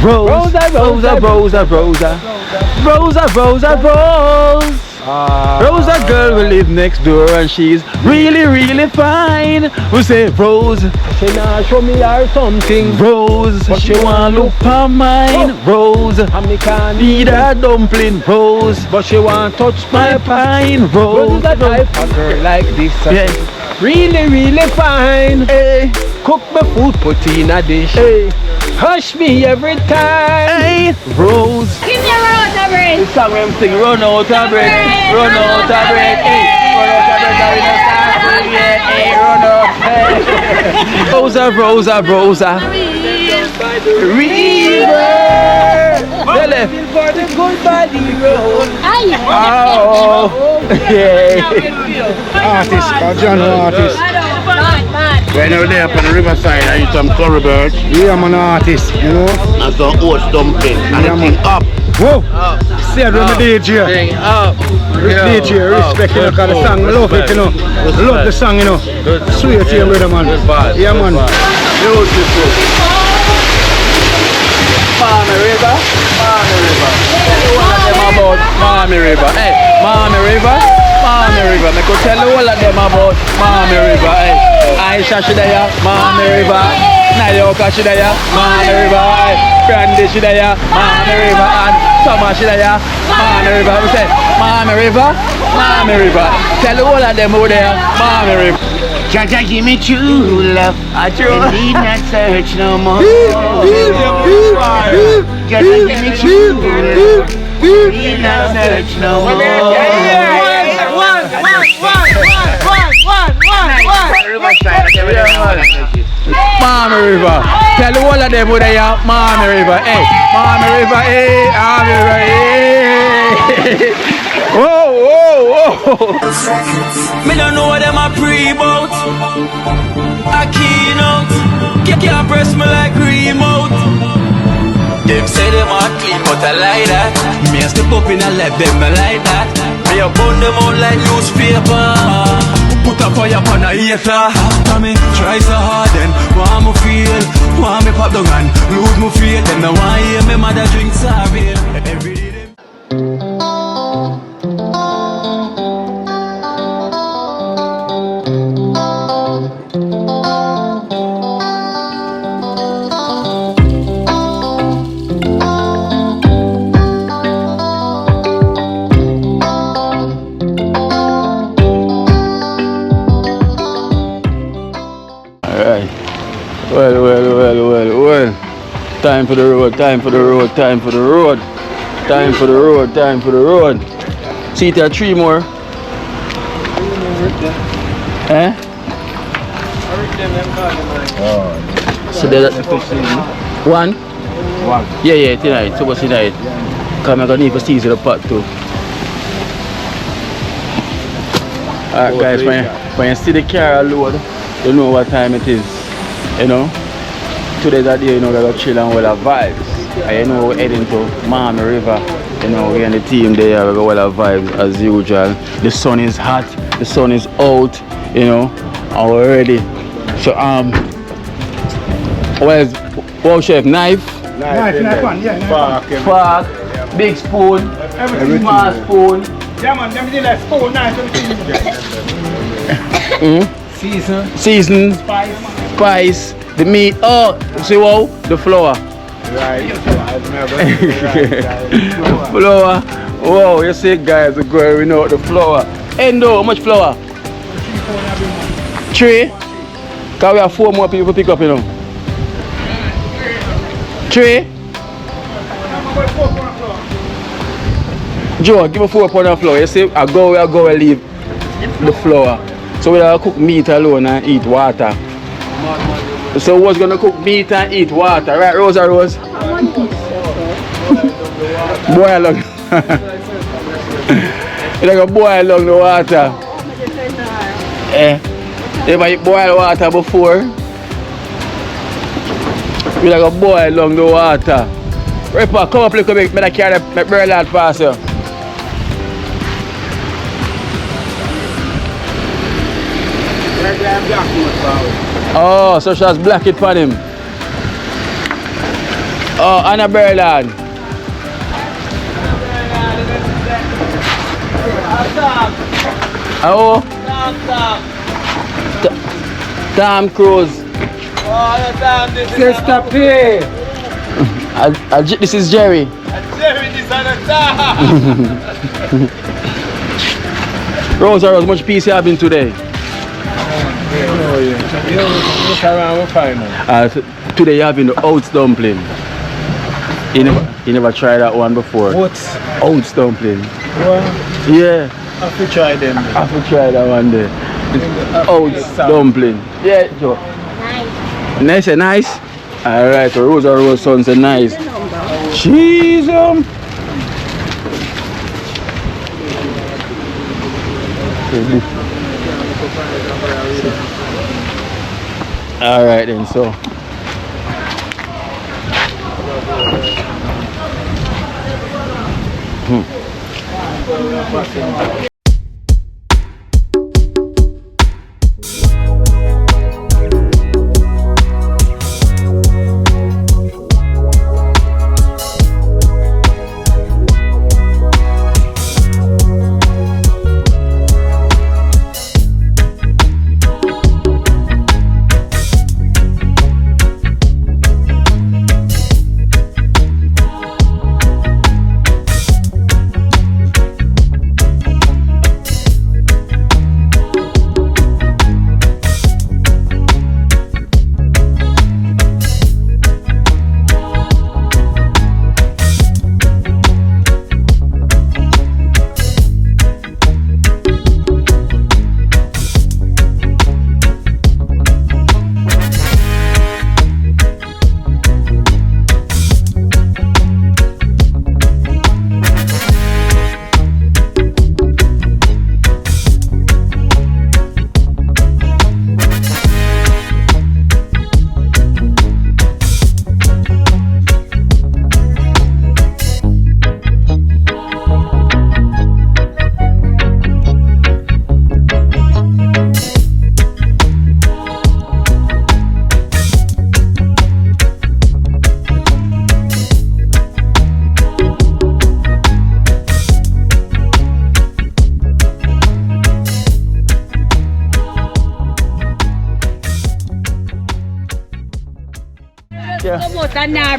Rosa, Rosa, Rosa, Rosa, Rosa, Rosa, Rose. Rosa girl will live next door and she's really, really fine. We say Rose, she nah show me her something. Rose, but she want look for mine. Rose, and me can't eat her dumpling. Rose, but she want touch my pine. Rose, that type a girl like this. Yeah. Really, really fine. Hey. Cook my food, put in a dish. Hey. Hush me every time. Hey. Rose. Give me a run out of bread. The song I'm singing, run out of bread. Run out of bread. Hey. Run out of bread. Now we don't start singing yet. Hey. Run out. Hey. Rosa, Rosa, Rosa. River. The left for the good body road. Oh. Yeah. Artist, John artist. Right now there up on the riverside, I eat some curry birds. Yeah, I'm an artist, you know. And some oats dumpling. And Yeah, the thing up. Whoa! See, I'm the DJ. Thing up. DJ, respect, you know, because the song, I love it, you know. Love the song, you know. Sweet to you, brother, man. Yeah, man. Beautiful. Mommy River. Mommy River. What of them about Mommy River? Hey, Mommy River. Mommy River. I could tell you all of them about Mommy River. Hey, Aisha she there, Mommy River. Nayoka she there, Mommy River. Hey, Brandy she there, Mommy River. And Thomas she there, Mommy River. We say Mommy River, Mommy River. Tell you all of them over there, Mommy River. Jaja give me true love. I true. And need not search no more. Jaja give me true love. Need not search no more. Mommy River. Tell all of them who they are, Mommy River. Hey, Mommy River. Hey, Mommy River. Hey. Whoa, whoa, whoa. Me don't know what them a pre-bout. A keynote. Can't press me like remote. Them say them a clean, but I like that. Me a step up in a left, them I like that. Me a burn them out like newspaper. Put a fire upon a hater. After me try so hard, then want me feel, want me pop down and lose my faith. Them no want hear me mother drink sorry. Every day them. Well. Time for the road, time for the road, time for the road. Time for the road, time for the road. See there 3 more. Eh? So there's 1? Yeah, tonight. So what's tonight? Come I'm gonna need to season the pot too. Alright guys, when you see the car load, you know what time it is. You know? Today's that day, you know, we're gonna chill and we'll have vibes. And you know, we're heading to Mommy River. You know, we're in the team there, we're gonna have vibes as usual. The sun is hot, the sun is out, you know, and we're ready. So, well, chef, knife? Knife one, yeah. Fork, big spoon, small spoon. Yeah, man, them did like spoon, knife, everything. Season, spice, the meat. Oh, see what? The flour. Right. The flour. Wow, you see, guys, the girl, we know the flour. Endo, how much flour? 3. Because we have 4 more people to pick up, you know. 3. Joe, give me 4 pounds of flour. You see, I go and leave the flour. So we are cook meat alone and eat water. So who's gonna cook meat and eat water, right, Rosa Rose? Boil along. You're gonna boil along the water. You might boil water before. You're gonna boil along the water. Ripper, come up a little bit, I carry my bird lad past you. Oh, so she has black it for him. Oh, Anna Berland. Oh. Tom Cruise. Sister P. This is Jerry. Jerry, this is the top. Rose, much peace you having today? Today you're having the oats dumpling. You never tried that one before? What? Oats dumpling. Well, Yeah. I have to try them. I have to try that one day. Oats dumpling. Yeah, Joe. Nice. Nice? Alright, so Rose sons are nice. Cheese Alright then, so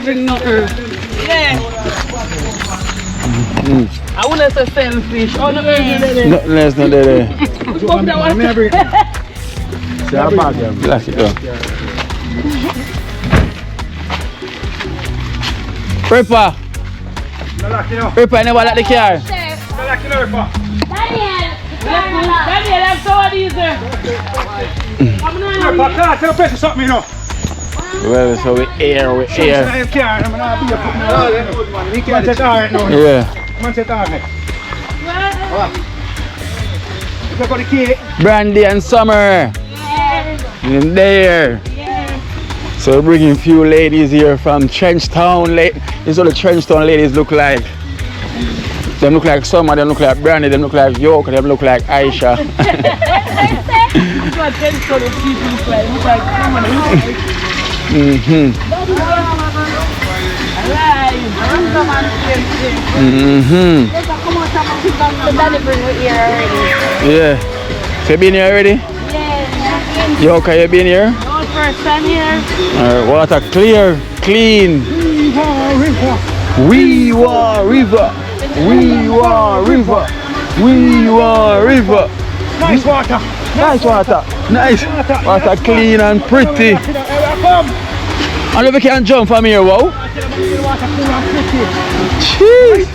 Bring nothing. Yeah. I want to say selfish. Oh, no, nothing less than that. Blast it down. Ripper, I never like the car. Daniel, I'm so easy. Well, so we air. Yeah. Brandy and Summer. In there. So we're bringing a few ladies here from Trenchtown. This is what the Trenchtown ladies look like. They look like Summer, they look like Brandy, they look like Yoke, they look like Aisha. Yeah. So you been here already? Yeah. You okay? You been here? No, first time here. Water clear, clean. We want river. We want river. We want river. Nice water. Nice water. Nice water, clean and pretty. And if you can jump from here, wow. Jeez.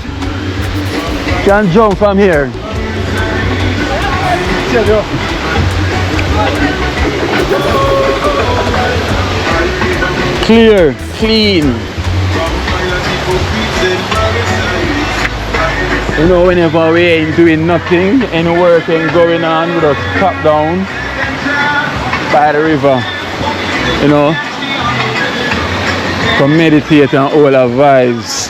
Can jump from here. Clear, clean. You know, whenever we ain't doing nothing, any work ain't going on, we just pop down by the river, you know, to meditate on all our vibes.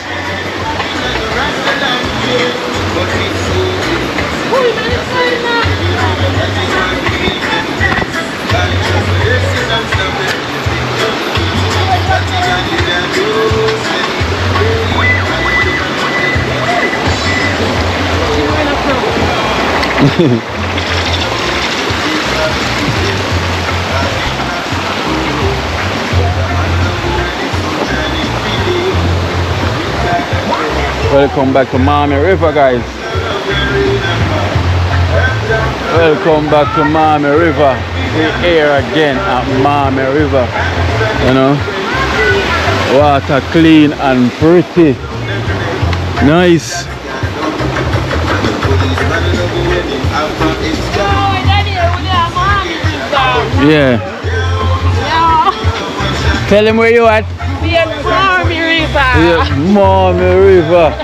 Welcome back to Miami River, guys. Welcome back to Miami River. We're here again at Miami River. You know, water clean and pretty. Nice. Yeah. Tell him where you at. Miami River. Yeah, Miami River.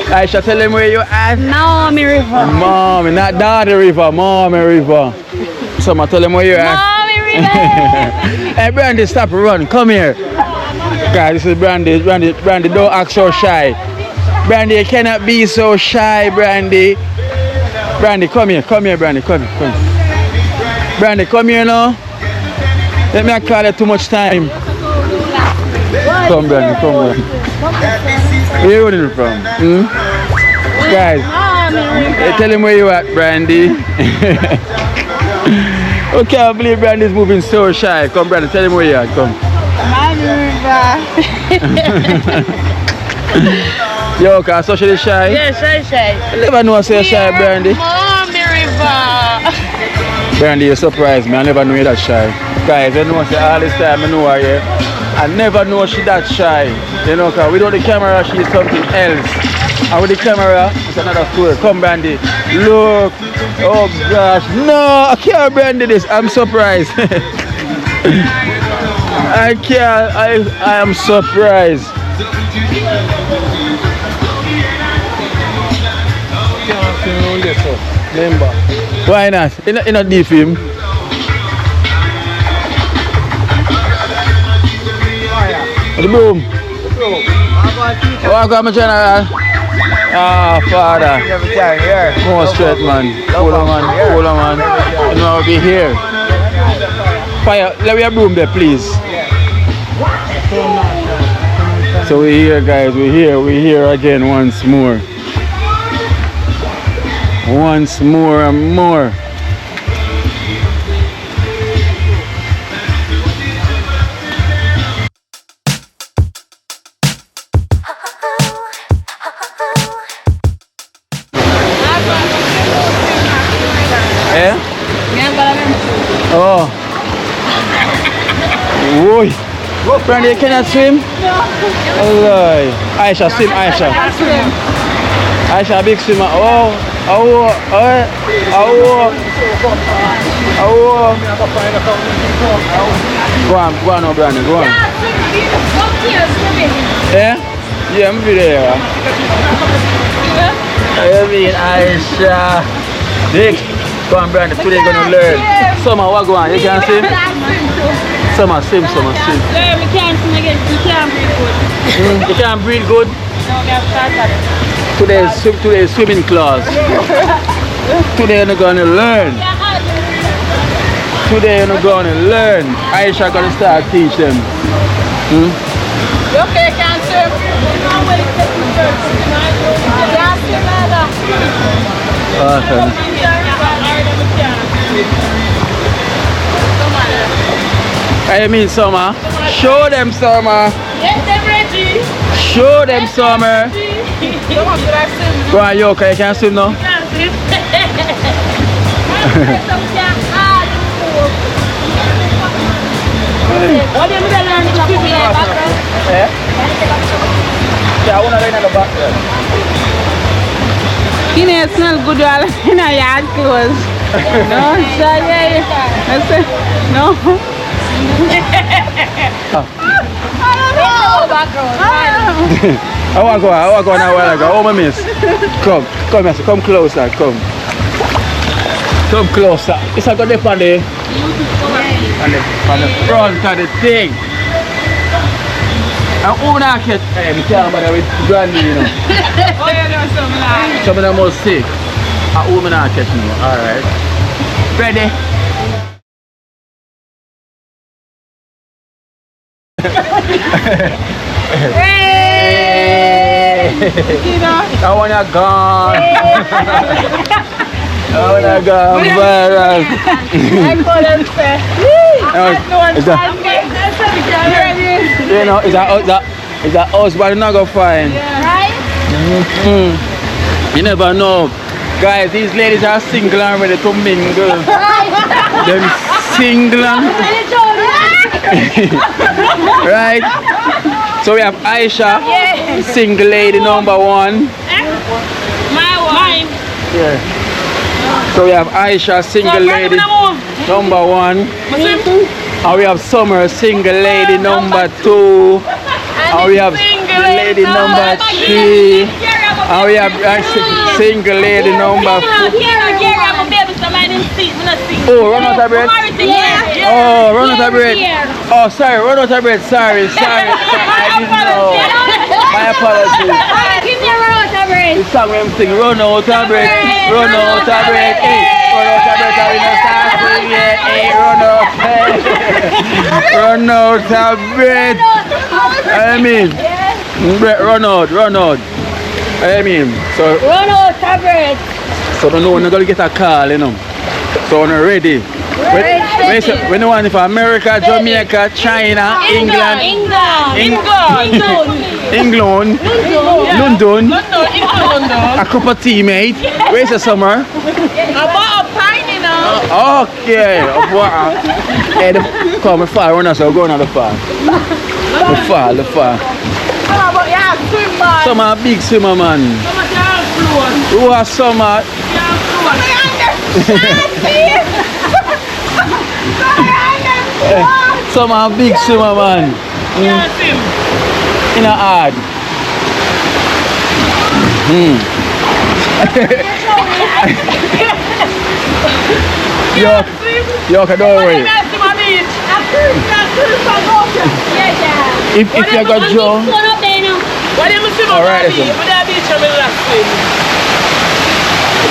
Aisha, tell him where you at. Miami River. Miami, not Daddy River, Miami River. Summer, tell him where you at. Miami River. Hey, Brandy, stop, run, come here. God, this is Brandy. Brandy, don't act so shy. Brandy, you cannot be so shy, Brandy. Brandy, come here, Brandy, come here. Brandy, come here now. Let me call you too much time. Come, Brandy, come here. Where you running from? Guys, tell him where you at, Brandy. Okay, I believe Brandy's moving so shy. Come, Brandy, tell him where you at, come. Yo, can I socially shy? Yeah, shy. I never know I say shy, Brandy. Miami River. Brandy, you surprised me. I never knew you that shy. Guys, I know all this time I know her here. I never know she that shy. You know, because without the camera, she's something else. And with the camera, it's another story. Come, Brandy. Look. Oh, gosh. No, I can't, Brandy, this. I'm surprised. I can't. I am surprised. Why not? In a deep film. The broom. Oh, I got my general. Ah, father. More straight, man. Hold on, man. You know, I'll be here. Fire. Let me have broom there, please. So we're here, guys. We're here again once more. Once more and more. Eh? Oh. Woi. Brandy, can I swim? No. Aisha, swim, Aisha. Aisha, big swimmer. Oh. Go on now, Brandy, go on. Yeah? Yeah, I'm be there. I mean, Aisha. Dick, go on, Brandy, today you're gonna learn. Summer, what go on? You can swim? Summer, swim. We can't swim again. We can't breathe good. You can't breathe good? No, we have started. Today is swimming class. Today you're gonna learn. Today you're gonna learn. Aisha gonna start teach them. You okay, can't swim? Awesome. I mean, Summer. Show them, Summer. Yes, I'm ready. Show them, Summer. Go on, yo, you can swim now? What do you mean learn to swim in the back? Yeah, I want to learn at the back there. You know, it smells good while in a yard clothes. No, sorry. No. I want to go now while I go. Oh, my miss. Come, miss. Come closer. Come closer. It's a good day on the front of the thing. And who not catch? Hey, we can't bother with Brandy, you know. Oh, you know something like. Some of them must sick. And who not catch me? Alright. Ready? Hey! You know? That one you gone. Oh my God, viral. I call them say. You know, it's a husband not gonna find. Right? You never know. Guys, these ladies are single and ready to mingle. Them single and... Right? So we have Aisha, single lady number 1. My wine. Yeah. So we have Aisha, single lady number 1. And we have Summer, single lady number 2. And we have lady number 3. And we have single lady number 4. Oh, run out of breath. Oh, run out of breath. Oh, sorry, run out of breath. Sorry. I didn't know. My apologies. The song I'm singing, run out of breath. Run out of breath. Hey, run out of breath. I will start singing. Hey, run out. Run out of breath. I mean, run out. I mean, so Run out of breath. so don't know when you're gonna get a call, you know. So when you're ready. When you want it for America, Jamaica, China, England, London, a cup of tea, mate. Where's the Summer? About a pint, you know. Okay. Hey, come far, we're not so going on the far. The far. But you have swim ball. Summer big swimmer, man. Who are Summer? Summer big swimmer, man. In a hard. Yo, don't worry. If you got Joe. Alright,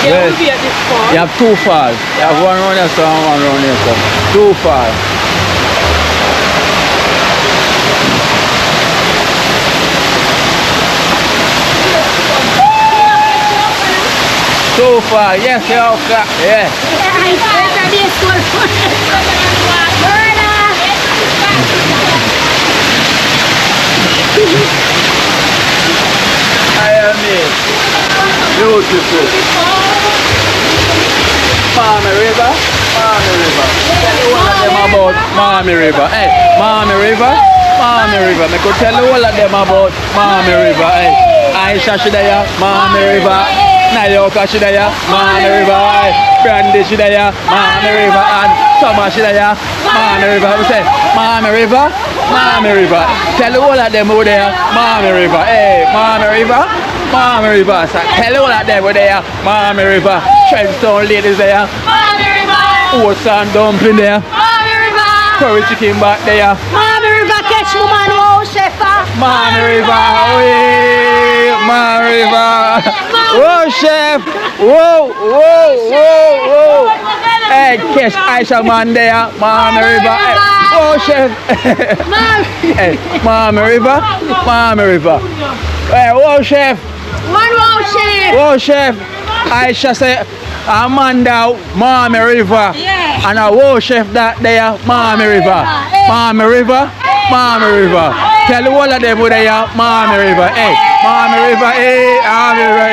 yes. You have 2 falls. You have one round here, so one round here, so 2 falls. So far, yes, yeah. I am it. Beautiful. Palmy River. Tell you all of them about Palmy River. Hey, Palmy River. I could tell you all of them about Palmy River. Hey, Aisha Shidaya, Palmy River. Nayoka Shidaya, Palmy River. Brandy Shidaya, Palmy River. And Summer Shidaya, Palmy River. We say Palmy River. Tell you all of them over there, Palmy River. Hey, Palmy River. So tell you all of them over there, Palmy River. Trenchtown ladies there. Palmy River. Oats and dumpling there. Palmy River. Curry chicken back there. Palmy River catch woman, oh chef. Palmy River, away. Palmy River. Whoa, chef. Whoa. Hey, catch Aisha man there. Palmy River. Hey. Whoa, chef. Hey, Palmy River. Hey, whoa, chef. Whoa, chef. Aisha say, Amanda, Palmy River. Yeah. And I whoa, chef that there, Palmy River. Palmy River. Tell the whole of them who they are, Palmy River. Hey, Palmy River, hey, Palmy River,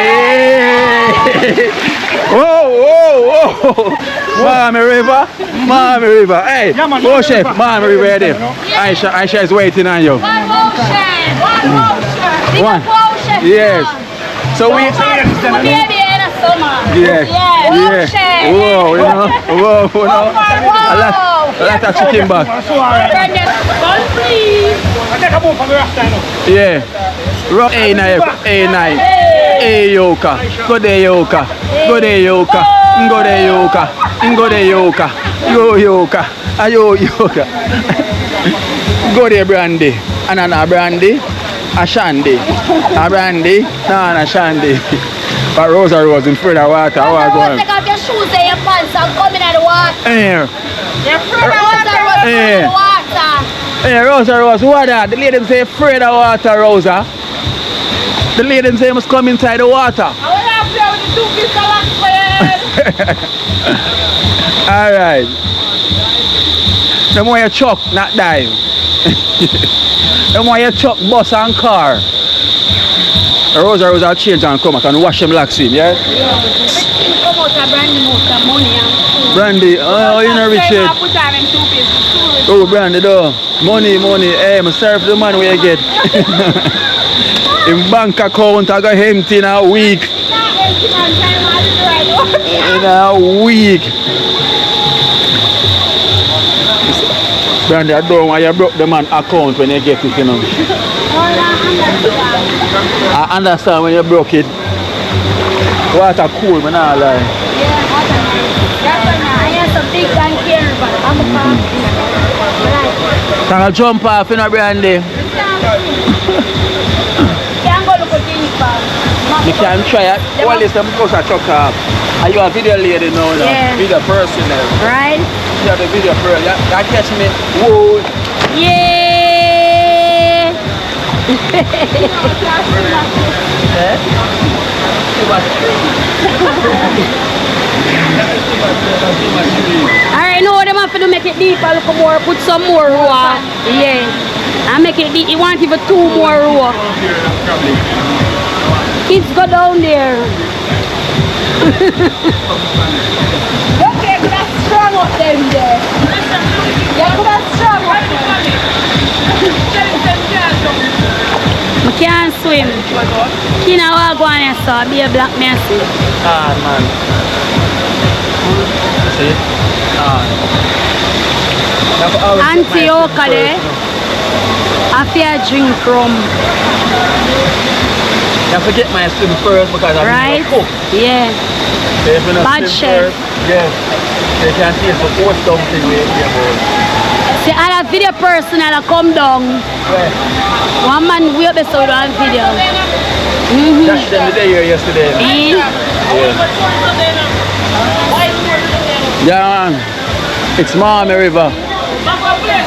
hey. Whoa. Palmy River. Hey, whoa, chef, Palmy River there. Aisha is waiting on you. One. Yes. So we. Yeah. Whoa, you know. A lot of chicken back. Yeah. A9. Hey, Yoka. Go there, Yoka. Go there, Yoka. Yo, Yoka. Ayo, Yoka. Go there, Brandy. Anana Brandy. Ashandi. A Brandy. Nana Shandi. But Rosa was in front of water. How are going? Take off your shoes and your pants and come in the water. Yeah. You're afraid of water. Hey, Rosa, what that? The lady say afraid of water, Rosa. The lady say must come inside the water. I want to play with the 2 pieces of wax for your head. Alright. The more you chuck, not dive. The more you chuck, bus and car. Rose will change and come back and wash them like swim, yeah? Come out a brandy mouth of money and Brandy, oh, you know rich yet. put on them 2 pieces. Oh, Brandy, though. Money. Hey, I serve the man where you get. In bank account, I got empty in a week. In a week. Brandy, I don't want you broke the man account when you get it, you know. I understand when you broke it. Water cool, man, I lie. Can I jump off in a Brandy? You can try it. All this them close a chuck off. Are you a video lady now? Yeah. Video person now. Right? You have the video person. You catch me. Whoa. Yeah. Alright, no, them have to make it deeper, look more, put some more row. Yeah. And make it deep. You want even 2 more row. Kids go down there. Okay, could have strong up them there. Yeah, could have strong up them. I can't swim. You know what go on here, so be a black messy. Ah, man. See? Auntie Oka there. I feel drink rum. You have to get my swim first because I'm Right? cook. Yeah. If you not Bad swim chef. first, yes. You can see it's a force something with you. See, I have video person and I come down. One man we up so we don't video. That's them the day here yesterday. Yeah, man. It's Miami River.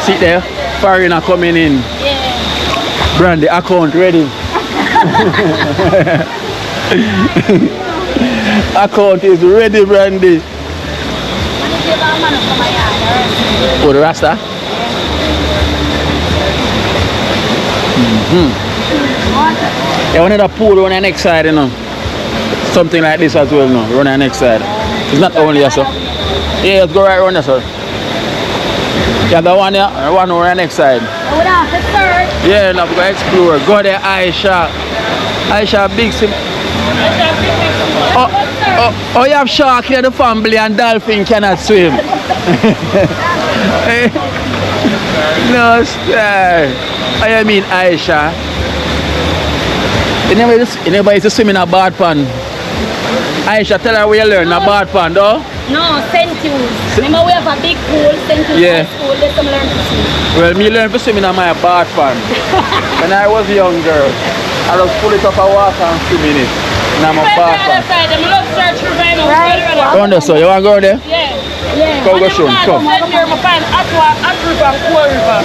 See there? Foreigner coming in. Brandy account ready. Account is ready, Brandy. Oh, the Rasta? Yeah, one of the pool run the next side, you know. Something like this as well, no. Run the next side. It's not only us, sir. Yeah, let's go right around there, sir. Yeah, the one here, one on the next side. Yeah, now we go explore. Go there, Aisha. Aisha, big sim. Oh, you have shark here, the family, and dolphin cannot swim. No, sir. I mean, Aisha. You never used to swim in a bad pond. Aisha, tell her where you learn a bad pond, though? No, St. Hughes. Remember we have a big pool, St. Hughes Yeah. High School, let them learn to swim. Well, me learned to swim in my bad pond. When I was young girl, I just pull it up a water and swim in it. Now I'm a bad pond. Go on there, so you want to go there? Yeah. Come go show me, come.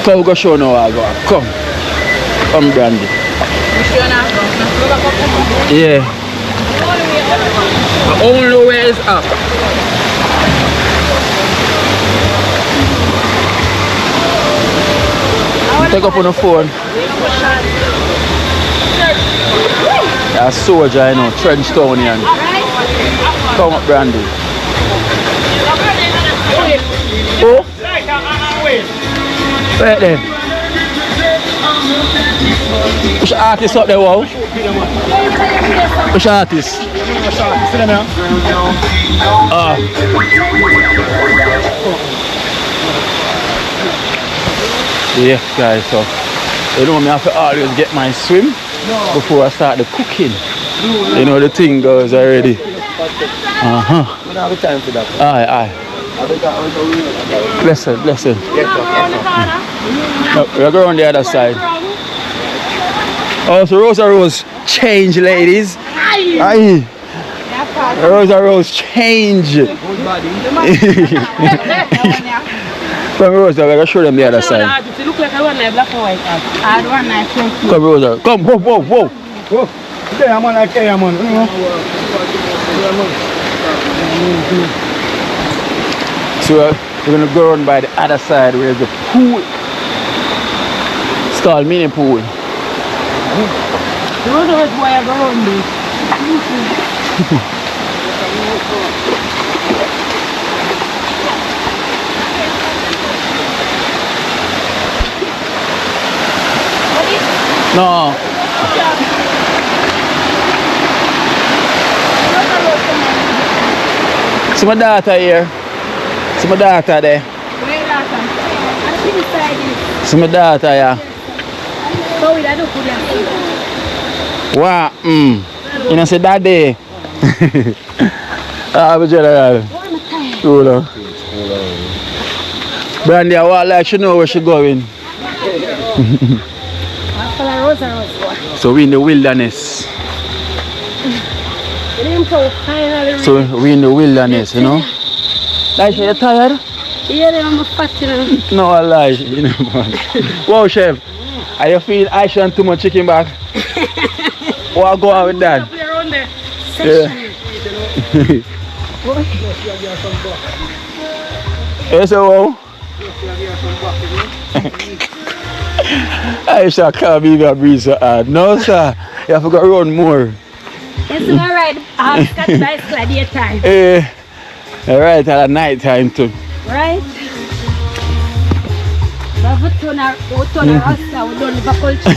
Come go show now, I'll go. Come. Come, Brandy. Yeah. The only way is up. Take up on the phone. That's soldier, you know, trench town here. Come up, Brandy. Oh? Right there. Which artist up there, wow? Which artist? Yeah, guys, so you know me have to always get my swim before I start the cooking. You know the thing goes already. We don't have time for that. Aye. Blessed. No, we're going on the other side. Oh, so Rose change, ladies. Aye. Rose change. Come Rosa, we're gonna show them the other side. It look like I want black and white. I want nice. Come Rosa, come, whoa. There, man, I care, man. So we're gonna go around by the other side where the pool. It's called mini pool. Those are why I go around this. No. See my daughter here. See my daughter there. Where last time? I'm inside this. See my daughter here. So we don't put it. Wow. You know say daddy. Ah, but general. Hold on. Brandy, I walk like she know where she going. So we in the wilderness. So we in the wilderness, you know. Like you tired? Yeah, I'm fat. No, I lie. You know, man. Wow, chef. Are you feeling I shouldn't too much chicken back? What go on with that? Yeah. Yes, wow. I shall can't be that breathe so hard. No, sir. You have to go run more. It's alright. I'll start by slide time. Alright, at night time too. Right? We turn our Rasta, we don't live a culture.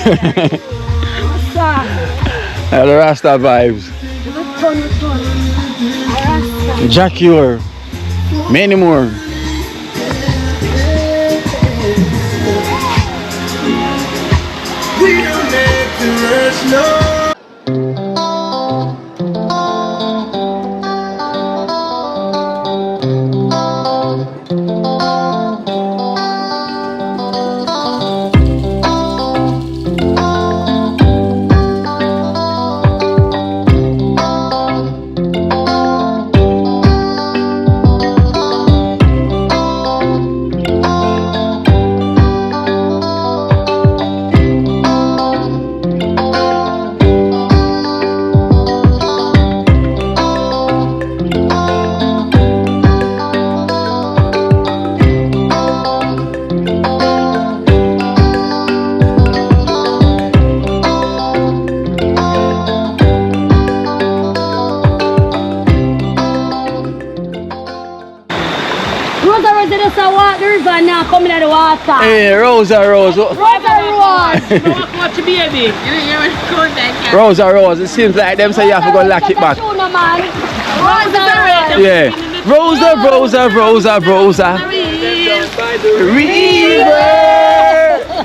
The Rasta vibes. We turn. Rasta. Jack Ure. Many more. We don't make the rush, no. Coming out of the water. Hey, Rosa Rose. Rosa Rose. Watch baby. Rosa Rose. It seems like them say you have to go lock it back. Yeah. Rosa, Rosa, Rosa, Rosa. River.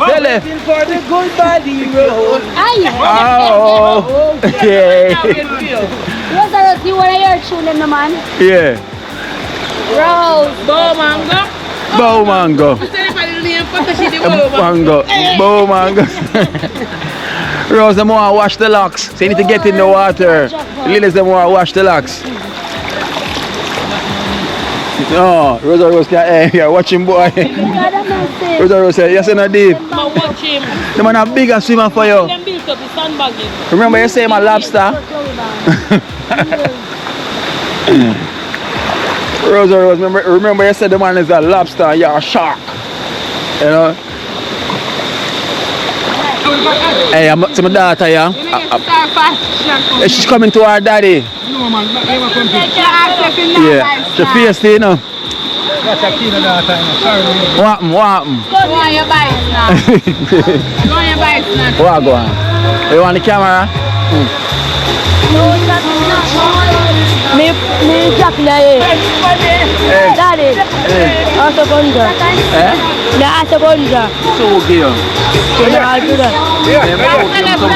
Waiting for the good body road. Oh. Yeah. Rosa Rose, you want to hear tune in the man? Yeah. Rose. Bow mango. Bow mango. Mango. Bow mango. Rose, them want to wash the locks. So you need to get in the water. Lilies, them want to wash the locks. No, Rosa Rose can't. Yeah, watch him, boy. Rosa Rose said, yes, no deep. Watch him. The man a bigger swimmer for you. Remember you say I'm a lobster? Rosa Rose, remember you said the man is a lobster and you're a shark. You know? Hey, I'm to my daughter, yeah? She's coming to her daddy. No, man. Yeah, she faced it, you know. That's a kid of daughter. Sorry. What happened? Go on your bike now. Go on your bike now. What go on? You want the camera? Me Jack Daddy. Asa Bonja. Eh? Me Asa Bonja. So good. I'll do that. Yeah, hustler.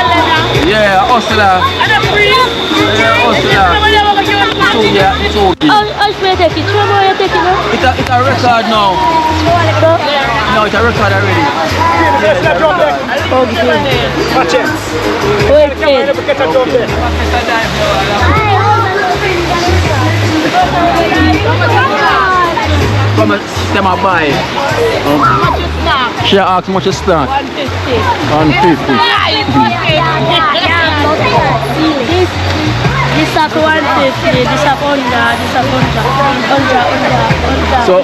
Yeah, hustler. So yeah, so good. I'll take it. Trouble you take it now? It's a record now. No, it's a record already. Watch it. Wait. Come and stem a buy. She asked much a snack. 150. This up to 150. this a under. So,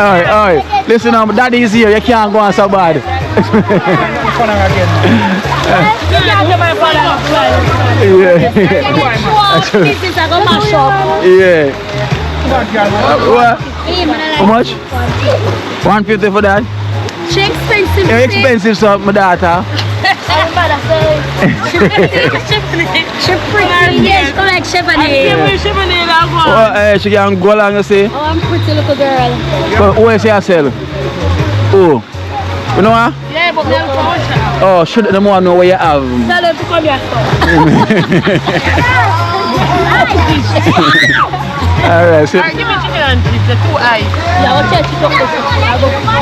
alright. Listen, daddy is here. You can't go on so bad. This is a go mash up. Yeah. What? How much? 150 for that? She expensive. Yeah, expensive, so my daughter. She pretty. Yes, correct, Chevrolet. Oh, she can go along and say. Oh, I'm pretty little girl. So, where she sell? Oh. You know what? Yeah, but Oh, should the more know what you have? tell her to come here. Alright, so, Give me chicken and chips, the 2 eyes. Yeah, what's your chicken?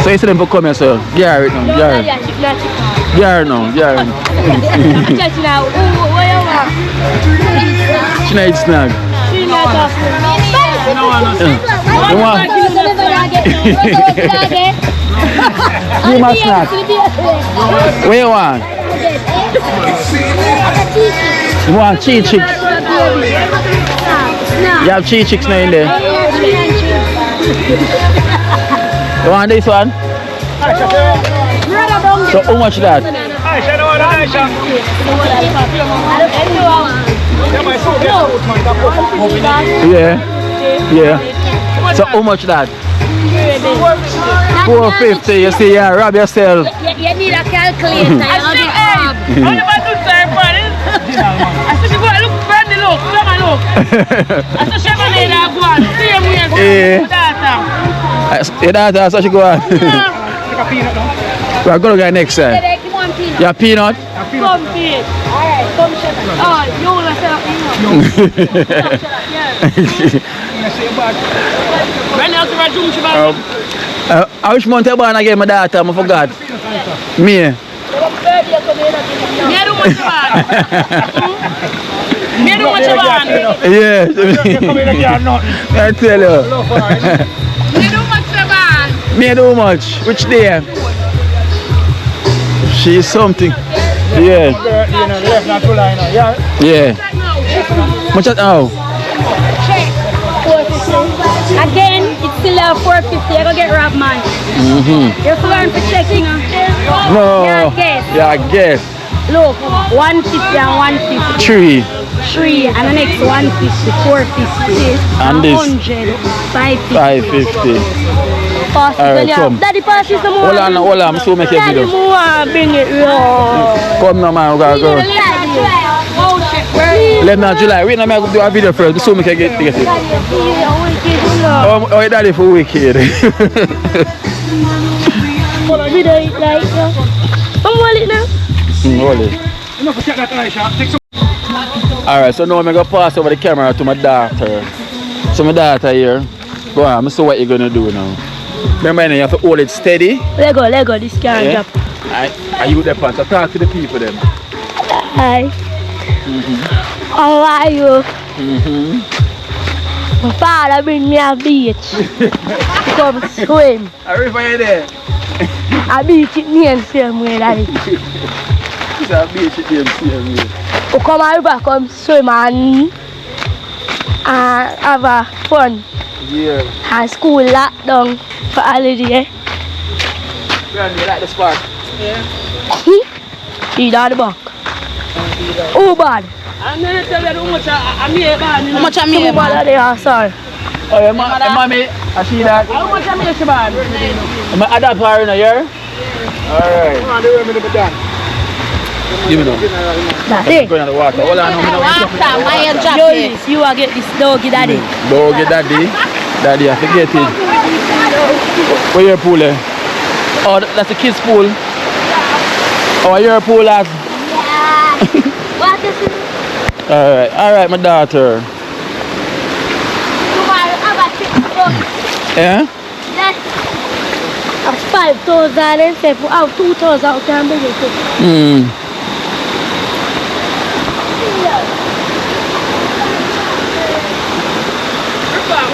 so you see them for come here, sir. Yeah, right now. Yeah, now. She need snack. You want? Give my snack. What you want? You want cheese chicks? You have cheese chicks now in there. You want this one? So how much that? Yeah. So how much that? 450. You see, yeah, rob yourself. You need a calculator. Your daughter, so she go on. We're going to go next time. Your peanut? Come feed. Alright, come shut up. Oh, you want to set up I wish month you born again, my daughter, I forgot. Me. Yes. I tell you. Me do much. Which day? She is something. Yeah. Yeah. Much at now? Again, it's still 450. I go get robbed, man. You're going for checking. No. Yeah, I guess. Look, 150 and 150. Three, and the next 150, 450. And this? 100, 550. Alright, come. Daddy passes the more. Hold on, I'm still making a Daddy video. more, bring it low. Come now, man, we gotta go. Let me know July. Wait, now I'm gonna do a video first. So we can get it. Oh, your daddy for wicked. Video it like, I'm hold it now. Hold it. Alright, so now I'm gonna pass over the camera to my daughter. So my daughter here. Go on, I'm see what you're gonna do now. Remember, you have to hold it steady. Let go, this can't drop. Are you there, so talk to the people then. Hi. How are you? My father bring me a beach to come swim. I river you there. A beach it name same way like. It's a beach it name same way. We come a river come swim and have a fun. Yeah. And school locked down for holiday. You like the spot? Yeah. See that the back. Oh bad. I'm going to tell you how much I'm here. How much I'm here, man? They are, sorry. Oh, your mommy, I see that. How much I'm here, Shaban? I'm going to adapt her in a year. Alright. Give me now. Daddy. Go in the water. Hold on. Joyce, you will get this doggy daddy. Doggy daddy. Daddy, I forget it. Where your pool eh? Oh, that's the kids' pool. Oh, your pool lads. Yeah. What is it? Alright, my daughter. Tomorrow, have a trip to go. Yeah? Yes. That's 5,000 and say for out 2,000 I can bring it to.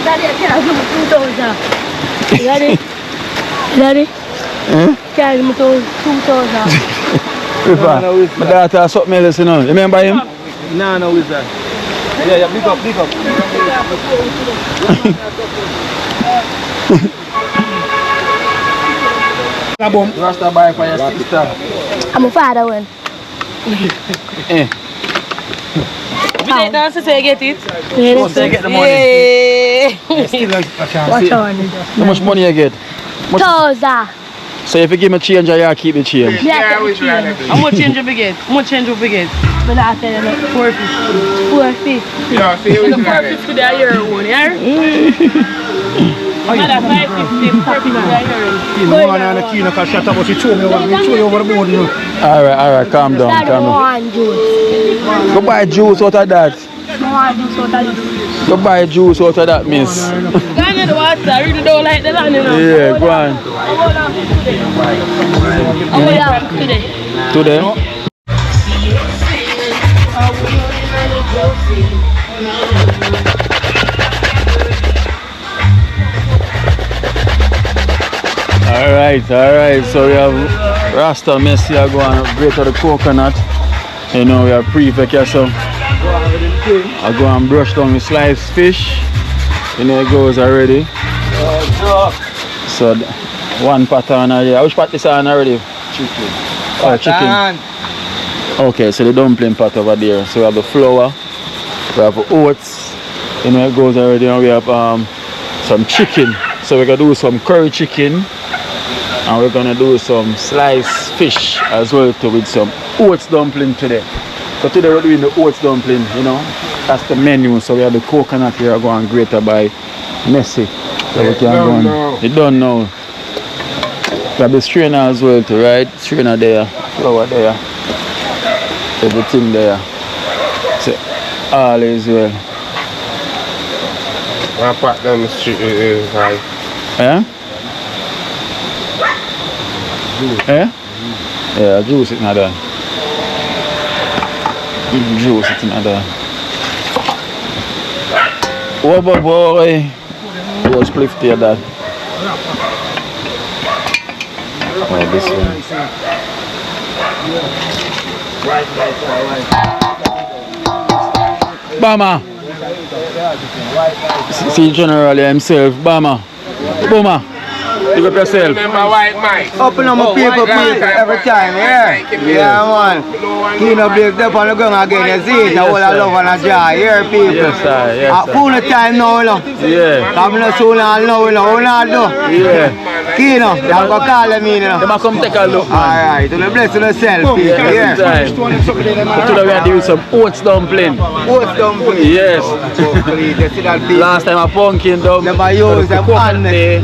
Daddy, I can't give me 2,000. Daddy? Can't give me 2,000. River. My daughter has something else, you know. You remember him? No wizard. Yeah, big up. Rasta buy for your sister. I'm a father one. Eh. We didn't dance to say get it. So say get the money. Watch on. How much money you get? $1,000. So if you give me change, I keep the change. Yeah, take the change. How much change you get? How much change you get? But I tell you, 450. Yeah, see, The 450 they are your own, yeah? Another 550, 450 they are your own. Alright, calm down. Go buy juice out of that. Go buy juice out of that, miss. Go on the water, I really don't like the land, you know. Yeah, go on. How much have today? Today? Alright, so we have Rasta Messi are going to grate the coconut. You know, we have prefect, so I go and brush down the sliced fish. You know, it goes already. So, one pattern already. Which pot is on already? Chicken. Oh, chicken. Okay, so the dumpling pot over there. So we have the flour, we have the oats. You know, it goes already. And we have some chicken. So we're going to do some curry chicken. And we're going to do some sliced fish as well too, with some oats dumpling today. So today we're doing the oats dumpling, you know. That's the menu. So we have the coconut here going greater by Messi. So we can go on. You don't know. We have the strainer as well too, right? Strainer there, flour there, everything there. So all is well. I pack them straight inside. Yeah? Yeah? Yeah, juice it not done. Juice it not done. Oh boy. You're split here that. Oh, this one. Bama. See generally himself. Bama. Boma. Pick up yourself. Remember white Mike? Open up my people every time, yeah. Yeah, man. Clean up the up on the ground again, you see it. I will love and a joy, here, people. Yes, sir. Yes, sir. Full of time now, you know. Yeah. Come no soon and now, you know. What not do? Yeah. Key, you know. You have to call them in, you know. They must come take a look, man. Alright, to the bless yourself, people. Every Yeah. time. Today we are doing some oats dumpling. Oats dumpling. Yes. Please, you see that people. Last time a pumpkin dumpling. Never use them coconut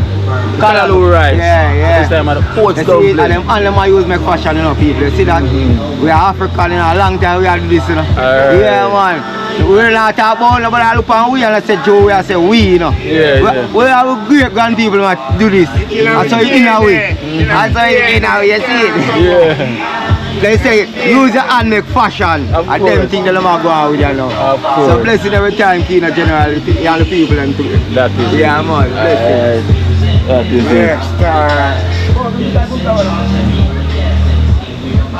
callaloo rice. Yeah. This time a oats You see, dumpling. and them I use my fashion, you know, people. You see that? We are African, you know, a long time we are do this, you know. Yeah, man. We're not talking about nobody. I look on we and I say Joe, we I say we, you know. Yeah. We are great grand people that do this. That's how you in a way. That's how you in a way, you see it? Yeah. They say use your hand make fashion. Of I course. them think they'll go out with you now. Of course. So blessing every time, Kina, generally, all the people and do it. That is it. Yeah, man. Blessing. That is it. Yes,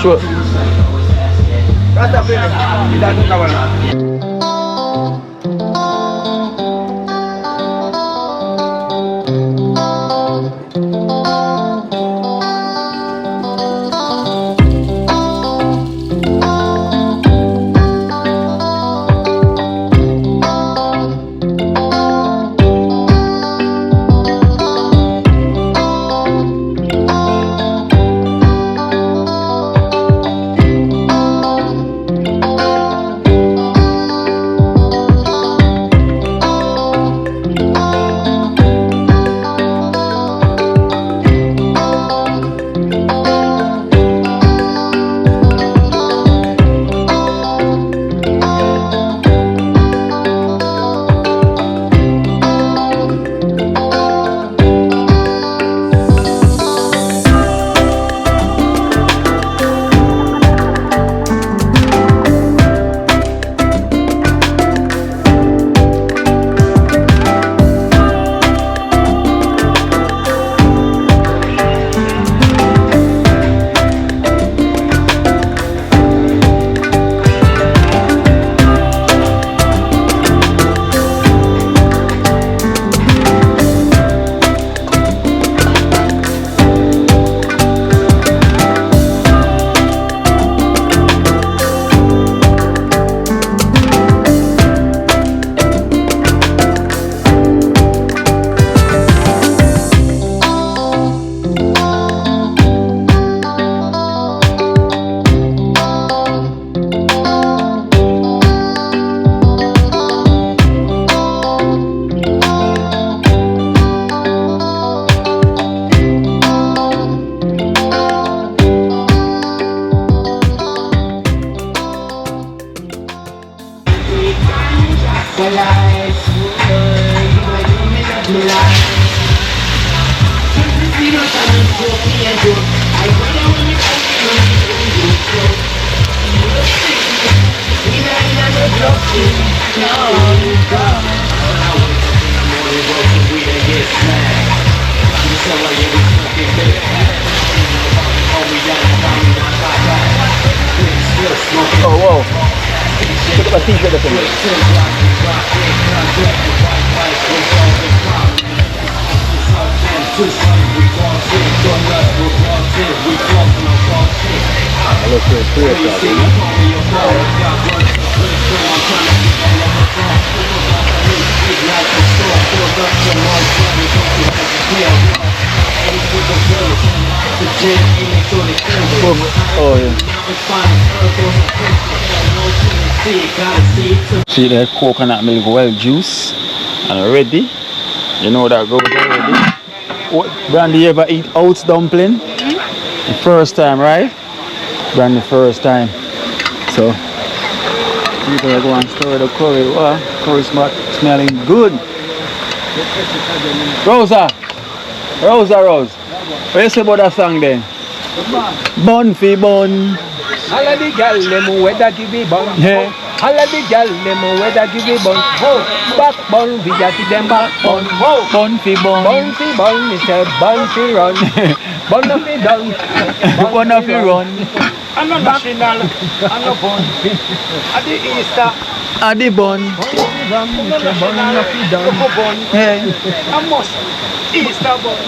Sure. that's a place. That's a one. lights. Me life. You know I'm so clear. I wonder when you come Oh, wow. Look at my t-shirt up in there. I look pretty clear, you Oh, yeah. See that coconut milk well juice and ready. You know that goes already. What, Brandy, you ever eat oats dumpling? The first time, right? Brandy, first time. So people are going to stir the curry. Wow, curry smelling good. Rosa, Rose. What you say about that song then? Bun fi bun. All of the girls, them weather give me bun. Yeah. All of the girls, them weather give me bun. Back bun, we got them back bun. Bun fi bun. Bun fi bun, it's a bun fi run. Bun of fi done. Bun fi run. I'm not national, I'm not bun. At the Easter. At the bun. Bun of fi done. Yeah. I must Easter bun.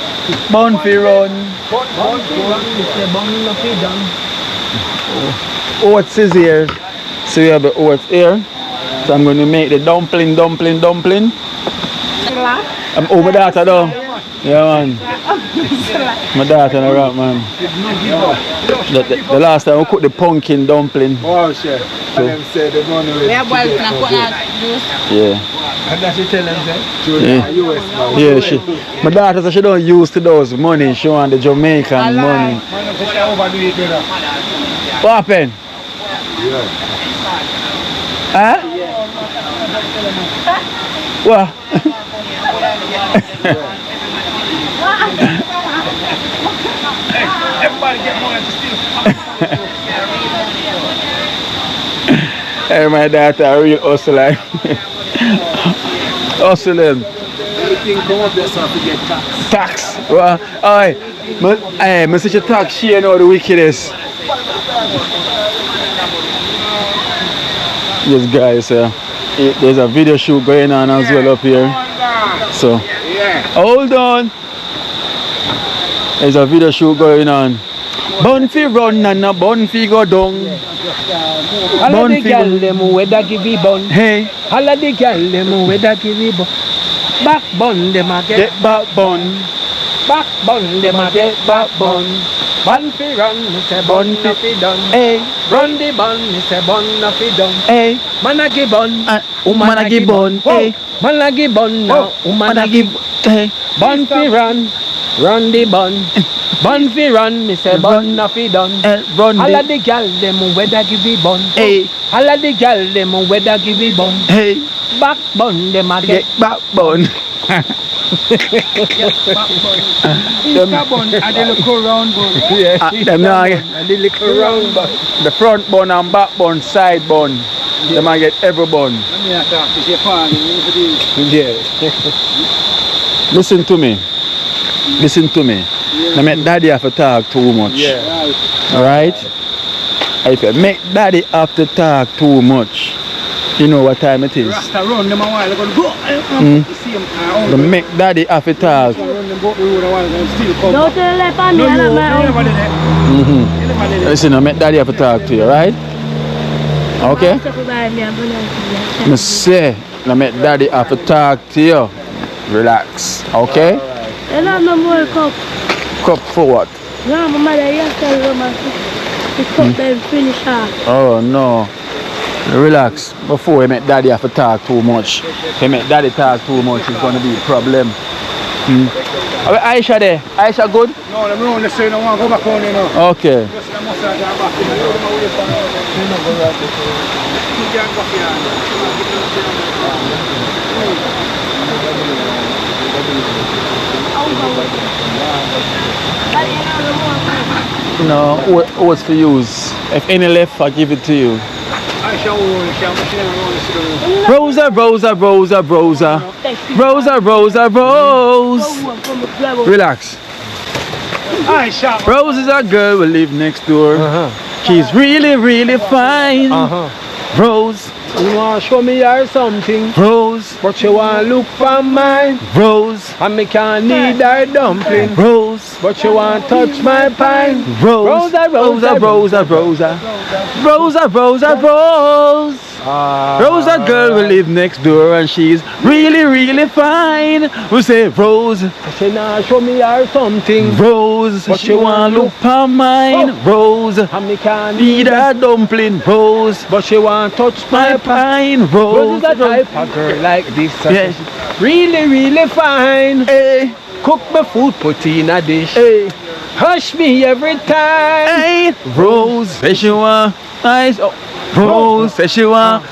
Bun fi run. Bun fi run, it's a bun of fi done. Oats is here. So we have the oats here. So I'm going to make the dumpling. I'm over that though. Yeah, man. My daughter and around, man. The last time we cooked the pumpkin dumpling. Oh, shit. So, We have boiled coconut juice. yeah. And that's what you tell them, Yeah. Yeah, she. My daughter said she don't use to those money. She want the Jamaican money. What happened? Huh? What? everybody get more to steal. Hey, my daughter, a real hustler. Hustling. Everything come up there so to get tax. Tax. Well, alright. I such a tax. She know the wickedest. Yes, guys. There's a video shoot going on as well up here. So, hold on. There's a video shoot going on. Bun fi run and a bun fi go down. All of the girls, them weather give me bun. Hey, All of the girls, them weather give me bun. Back bun, them a get get back bun. back bun, them a get back bun. Bun fi run, me say bun no fi done. Hey, Run the bun, me say bun no fi done. hey, Man a give bun, woman a give bun. Hey, man a give bun now, woman a give hey, bun fi run the bun. Bun fi run, me say bun no fi done. run All of the. the girls, them weather give me bun. Hey, All of the girls, them weather give me bun. hey, Back bun, them a get get back bun. Easter bun and the little round bun. Them now And the little round bun. the front bun and back bun, side bun. Them a get every bun. Yeah. Listen to me. Now make daddy have to talk too much. Alright? If you make daddy have to talk too much, you know what time it is. Run them a while ago. Go. The make daddy have to talk. Don't tell them for me, I'm my Listen, I make daddy have to talk to you, right? Okay? I say, I make daddy have to talk to you. Relax, okay? And I'm no more cup. Cup for what? No, my mother, you have to tell them the cup then finish off. Oh no. Relax. Before you make daddy have to talk too much. If you make daddy talk too much, it's gonna be a problem. Aisha there. Aisha good? No, I'm not necessarily don't want to go back on, you know. Okay. No, what's for use? If any left, I'll give it to you. Rosa, Rosa, Rosa, Rosa. Rosa, Rosa, Rose. Relax. Rose is a girl who live next door. She's really, really fine. Rose. You want to show me her something, Rose. but you want to look for mine. Rose. And me can't need her dumpling, Rose. but you want to touch my pine. Rose. Rosa, Rosa, Rosa, Rosa. Rosa, Rosa, Rose. Rosa girl will live next door and she's really, really fine. We say Rose. She nah show me her something, Rose. but She want look for mine. Rose. and me can't Need a dumpling. Rose. but she want touch My my pine. pine. Rose Rose. is a type of girl like this. Yeah. Really, really fine. Hey. Cook my food, put in a dish. Hey. Hush me every time. Hey. Rose. Say she want nice. Oh. Rose. Say she want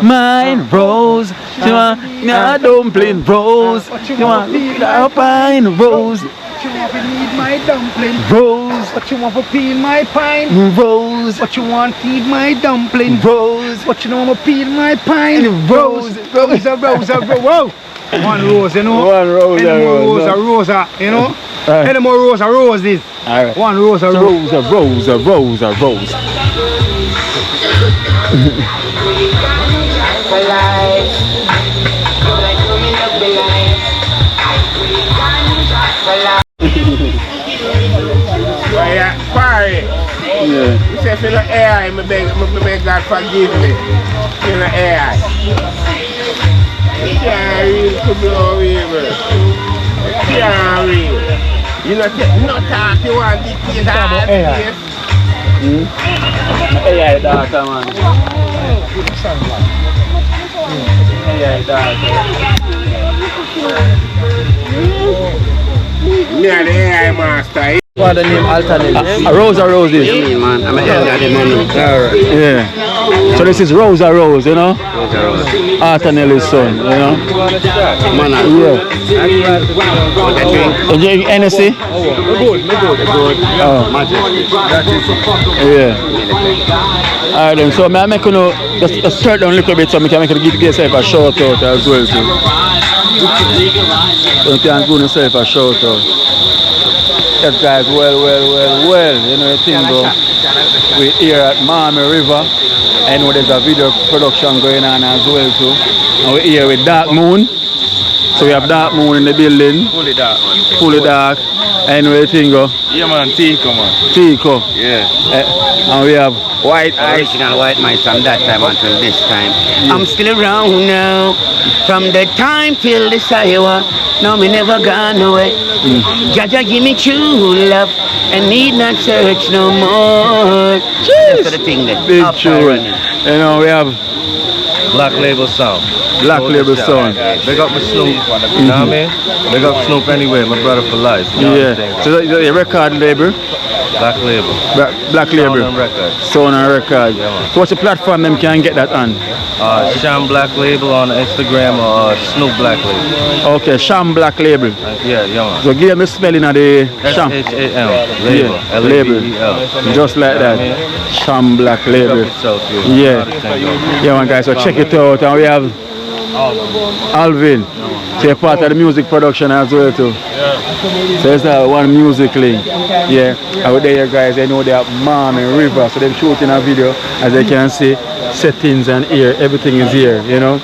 mine. Rose. She want a dumpling. Rose. She want a pine. Rose. You want to need my dumpling, Rose. but you want to peel my pine. Rose. But you want to eat my dumpling, Rose. but you don't want to peel my pine. Rose. Rosa, Rosa, whoa. One rose, you know. One rose, Any more rose, rosa, no. rosa, you know. Right. Any more rosa, roses. Alright. One rosa, rose. Rosa, Rosa, Rosa, Rosa. Party. Yeah. You say for the AI, me beg God forgive me. For the AI. You can't read to blow over. You can't read. You not talk, you want to dictate all this. AI data, man. AI data. Me and the AI master. What the name alternate? Rosa Roses. Yeah, man. I'm a Alright. Yeah. So this is Rosa Rose, you know? Artanelli's son, you know? Man, Yeah. You drink Hennessy? Me good. Oh. Yeah. Alright then, so I make you know, just start down a little bit so I can make you give yourself a shout out as well too. So you can give yourself a shout out. Yes guys, well, you know the thing though. We're here at Miami River. I know there's a video production going on as well too. And we're here with Dark Moon. So we have Dark Moon in the building. Fully dark, man. Fully dark. I know the thing go. Yeah, man. Tico, man. Tico. Yeah. And we have White Ice. original white mice from that time until this time. I'm still around now. From the time till this hour. No, me never gone away. Jaja give me true love and need not search no more. That's the thing that Big up and tune. running. You know, we have Black Label Sound. Black Label Sound. Big up my Snoop. You know what I mean? Big up Snoop anyway, my brother for life. You know what I'm saying? Yeah. So the record label, Black Label. Black Label. Sound and Records. Sound and record. Yeah, man. So what's the platform them can get that on? Sham Black Label on Instagram or Snoop Black Label. Okay, Sham Black Label. Yeah, man. So give me the spelling of the Sham. SHAM. Label. Yeah, label. Label. Just like that. Sham Black Label. Yeah. Yeah, man, guys. So check it out. And we have Alvin. So you're part of the music production as well too. So it's one music link. Yeah. Out there guys, I know they have Miami River. So they're shooting a video. As you can see, settings and here, everything is here, you know.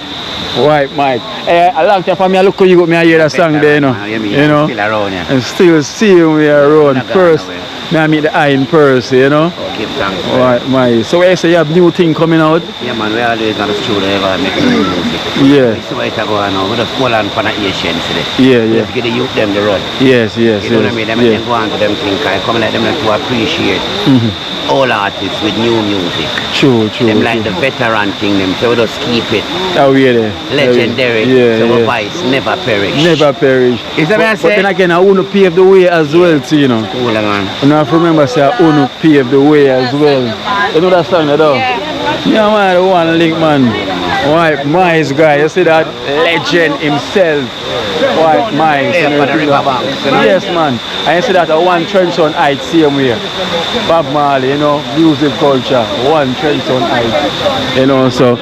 Right, Mike. A long time for me, I look at you, me I hear that song there, you know. You know. Still around, yeah. And still see you around. First, me I meet the eye in person, you know. Give thanks. Alright, my. So I say you have new thing coming out? Yeah, man, we always on the studio ever make new music. Yeah. So what I go on now, we just hold on for the Asians today. Yeah, We yeah. have to get the youth them to run. Yes, yes, You know what I mean? yes. Them Yeah. go on to them things, I come at them to appreciate all artists with new music. True, true. Them like true. the veteran thing, them so we just keep it Oh, yeah. legendary. Yeah, so our yeah. voice never perish. Never perish. Is that what I But say? then again, I want to pave the way as well, too, you know. Cool, man. And I have to remember, say, I want to pave the way as well. You know that song, though? Yeah, man, the one link, man. White Mice guy, you see that? Legend himself. White Mice. Yeah, for the riverbanks, you know? Yes, man. I see that one trench on height, same way. Bob Marley, you know, music culture. One trench on height. You know, so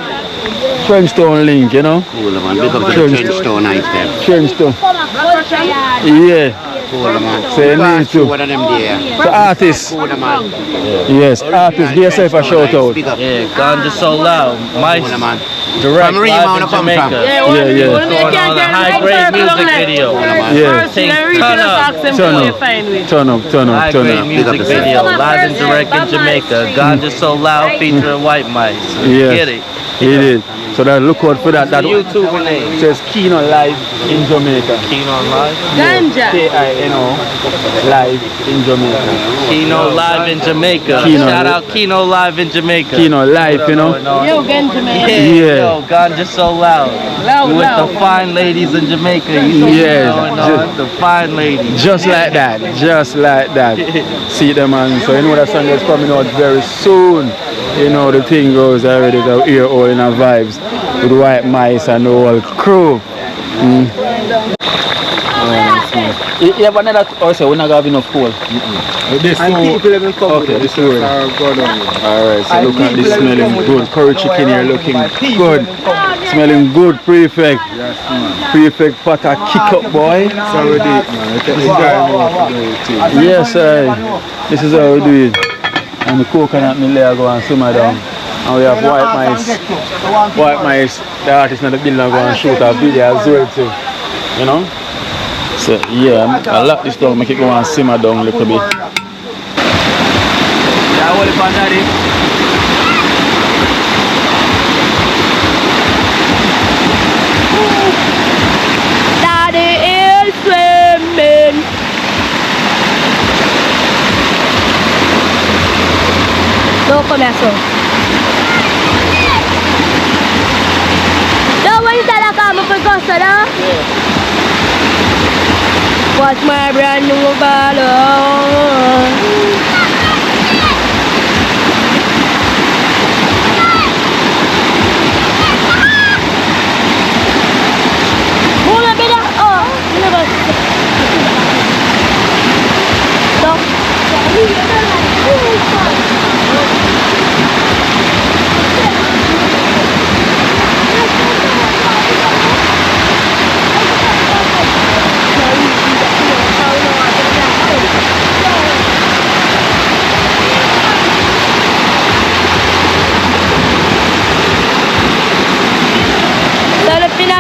Trenchtown link, you know. Cool, man. Big up to the Trenchtown night them. Trenchtown. Yeah. Cool, man. So you need to. One of them there. So artists. Cool, man. Yes, artists, give yourself a shout out. Big up. Yeah, gone just so loud. My Cool, man. direct From Rima, live wanna in come Jamaica. from? Yeah, yeah. Going on a high grade music video. Yeah. Think turn up. Turn up, turn up, High turn grade up. music video. Live and direct in Jamaica. Gone just so loud featuring White Mice. Yes. Get it. He did. So that look out for that. That YouTube name. says Kino Live in Jamaica. Kino Live. Ganja. Kino Live in Jamaica. Kino Live in Jamaica. Kino. Shout out Kino Live in Jamaica. Kino Live, you know. Yo, Ganja, man. Yeah. Yo, gone just so loud. Loud, With loud. the fine ladies in Jamaica. You see Yes. what's going on? The fine ladies. Just like that. Just like that. See them, man. So you know that song is coming out very soon. You know the thing goes already. The ear all in our vibes with White Mice and the whole crew. You have another also we're not gonna have enough coal. This people even come Okay, this is alright, so look at this smelling good. Curry chicken here looking good. Smelling good, prefect. Prefect pot a kick up boy. Yes, this is how we do it. And the coconut mill there go and simmer down. And we have White Mice. White Mice, the artist in the building go and shoot a video as well too. You know? So yeah, I lock this down, make it go and simmer down a little bit. Yeah, hold it on daddy. Daddy is swimming. Don't come here, son. Don't wait till I come for Gossada. Watch my brand new bottle.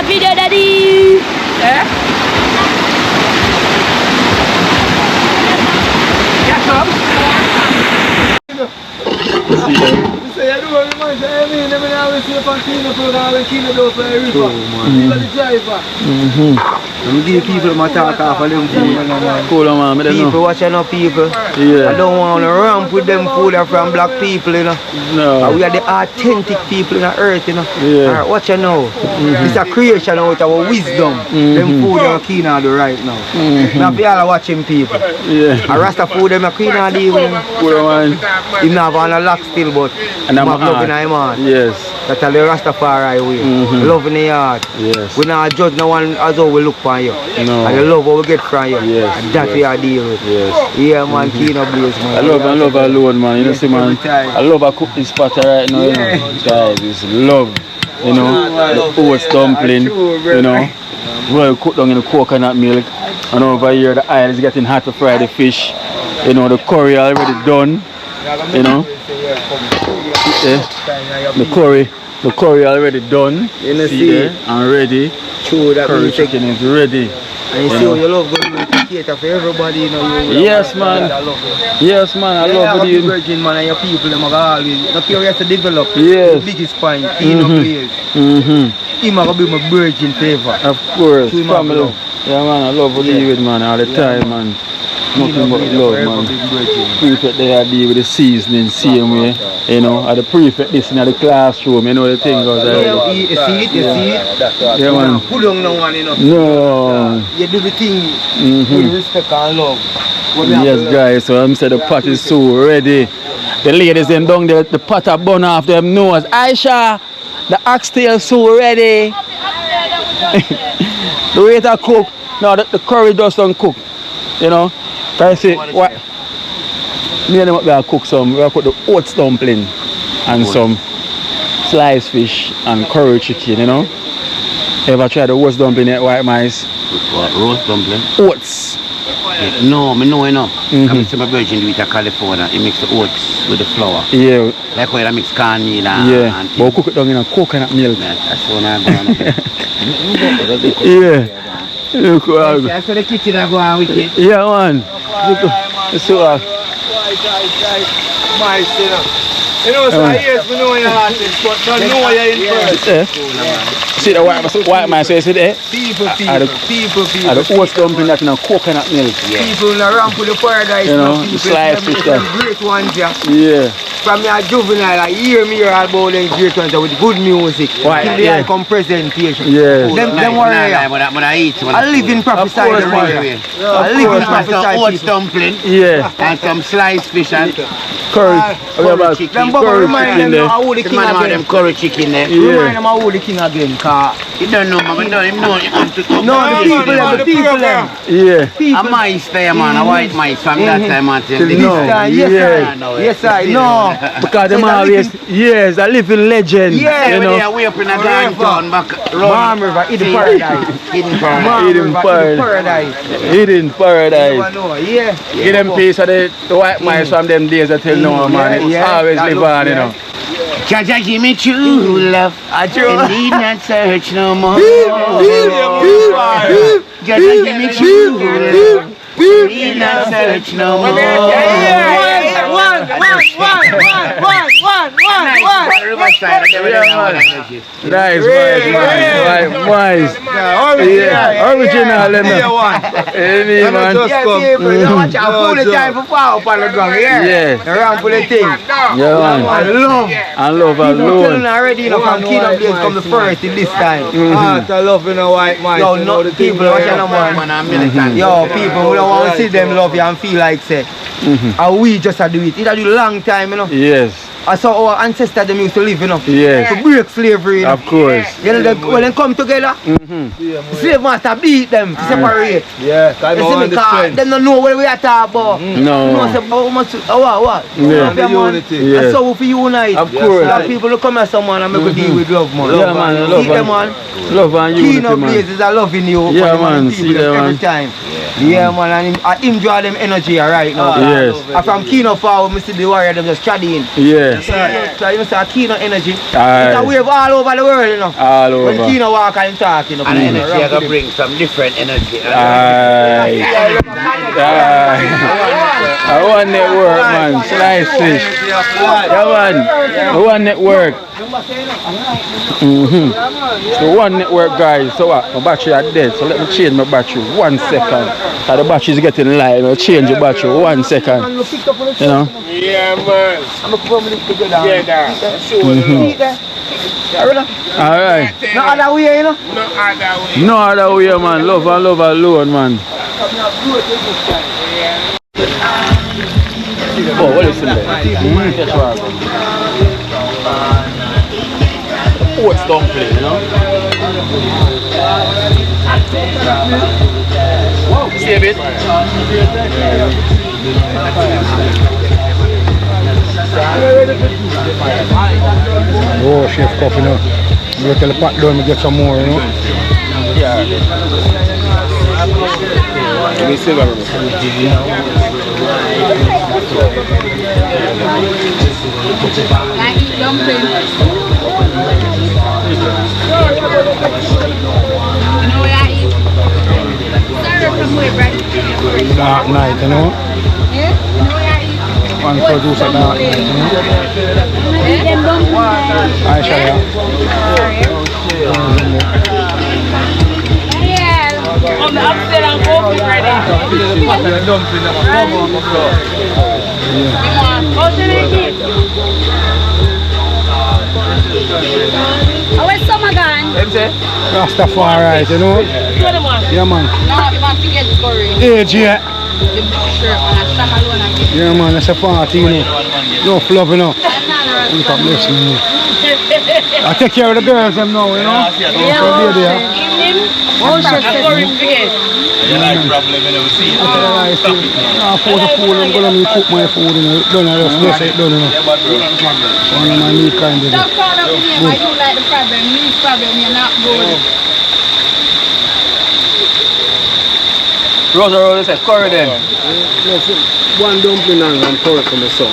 Video daddy. Yeah? Yeah, come. I'm give people my talk off of them food. Cool man, I don't know. People watching up people. Yeah. I don't want to ramp with them food from black people, you know. No. We are the authentic people in the earth, you know. Yeah. Alright, watch you know. It's a creation out of our wisdom. Them food are keen on the right now. Now we all watching people. Yeah. A Rasta food them are keen on the even. Cool man. He not on a lock still, but And I'm have love in his heart. Yes. That's all the Rastafari way. Love in the heart. Yes. We not judge no one as how we look for you. No. And the love what we get from you. Yes, And that we are deal with. Yes. Yeah man, keen up blaze man. I love alone man, you know see man. I love a cook this spot right now, you know. Guys, it's love. You know, the oats dumpling, you know. Well cooked down in the coconut milk. And over here the oil is getting hot to fry the fish. You know, the curry already done. You know. Yeah. The curry already done. You know, See there, and ready. True, that Curry means chicken is ready. And you see how you love going to cater for everybody, you know. Yes, man. Yes, man. I love you. it. Virgin man and your people, them are always. Not curious to develop. Yes. The biggest point, Kino players. Him are going to be my virgin favor. Of course. Family. Yeah, man. I love to deal with, man, all the time, man. Nothing but love, man. Prefect they are deal with the seasoning, same way. You know, at the prefect this in the classroom, you know the thing goes there. You see it. Yeah, man. Pull on no one, you know. No. You do the thing with respect and love. Yes, guys, so I'm saying the pot is so ready. The ladies them down there, the pot are burn off them nose. Aisha, the oxtail so ready. The way to cook, no, the curry doesn't cook, you know. I say, what? Me and them up there cook some, we put the oats dumpling and some sliced fish and curry chicken, you know. Ever try the oats dumpling at White Mice? What, roast dumpling? Oats. Yeah, no, I know, you know. I'm my virgin do it in California. He mix the oats with the flour. Yeah. Like how you mix cornmeal and yeah, but we cook it down in a coconut milk. Yeah, that's what I'm going to yeah. Look, that's what the kitchen are going with it. Yeah, man. Look, so, you know, so yes, we know you're artist, but don't know you're in first. See the white man says it there? People. And the oats dumpling that in a coconut milk. Yeah. People in the ramp with the paradise. You know, the sliced fish there. Great ones, yeah. Yeah. From your juvenile, I hear me all about them great ones with good music. Why? Till they come presentation. Yeah. Them warrior. I live in prophesy the warrior. I live in prophesy oats dumpling. Yeah. And some sliced fish and curry chicken. Them bubble remind them of who the king again. Them curry chicken there. Remind them of who the king again. You don't know, man. You know him have to come. No, the people them. Yeah. A mice there, man. A white mice from that time until this time. Yes, I know. Because them always, yes, a living legend. Yeah, you know. they are way up in a downtown back. Palm River, Hidden Paradise. Hidden Paradise. Hidden Paradise. Yeah. Give them piece of the white mice from them days until now, man. It's always live on, you know. Jaja, give me true love. I need not search no more. Jaja, give me true love. Need not search no more. One. Nice, wise. Original, man. Watch out full the time for power upon the ground, yeah. Around for the thing. Yeah, man. And love alone. Telling already, you know, from Kingdom Days come the first in this time. I love in a white man. Yo, no, people, watch out, man. Yo, people, we don't want to see them love you and feel like, say, and we just do it. It a do long time, you know. Yes. I saw our ancestors them used to live, you know. Yes. To break slavery, you know. Of course. You know, when they come together, slave master beat them to separate. Yeah, they don't know what we are talking about. No. You know, say, what? Yeah. That's how we unite. Of course. People who come as someone and make a deal with love, man. Yeah, man. Love them, man. Love and unity, Kingdom man. Places are loving you. Yeah, man. See them, every man. time. Yeah, man. And him draw them energy right now. Yes. And from Kino forward, I see the warrior them just chatting. Yes. So you say Kino energy. Aye. It's a wave all over the world, you know. All over. When Kino walk and talk, you know. And energy I gotta bring some different energy. Aye. I want network, man. Slice fish. Yeah, man. I want network. So one network, guys. So what? My battery are dead. So let me change my battery 1 second. So the battery is getting light. I'll change the battery 1 second. You know? Yeah, man. I'm going to put them together. Alright. No other way, you know? No other way, man. Love and love alone, man. Oh, what is in there? Oats dumpling, you know? Save it. Oh, Chef Coffee, you know. You tell the pot down to get some more, you know. Yeah. Let me see what You know what I eat? Dark night, you know. One producer dark night, you know. I shall have. On the upstairs and go ready. Where's summer gone? Rastafari, you know. Yeah, man. Age, yeah. Yeah, man, that's a party, you know. No flop, you know. I take care of the girls, them now, you know. Oh, shit. You like problem, you know, see it. I for the food, I'm going to cook my food, you know. Don't I just bless it, don't you know. Yeah, but bro, no problem. One of my meat kind of. Stop calling up me, I don't like the problem. Me's problem, you're not good. Rosa Rosa said, curry then. One dumpling and curry for my son.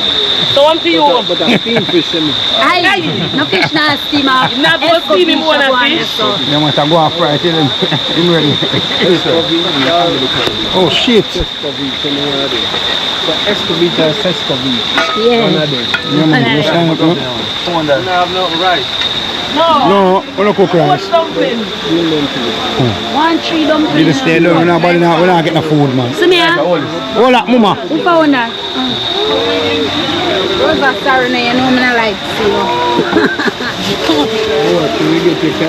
So one for you. But I steam fish in it. Aye, no fish na steam up. Not go steam him one fish. You must go and fry it till him ready. Oh shit. Escovita, Sescovita. Yeah. One of them. Yeah, man, you stand up, no? No, we don't cook rice. One tree dumpling. You just stay down, we're not getting no food, man. See me, Hold up, mama. who found that? Rosa, sorry, no, you know me not like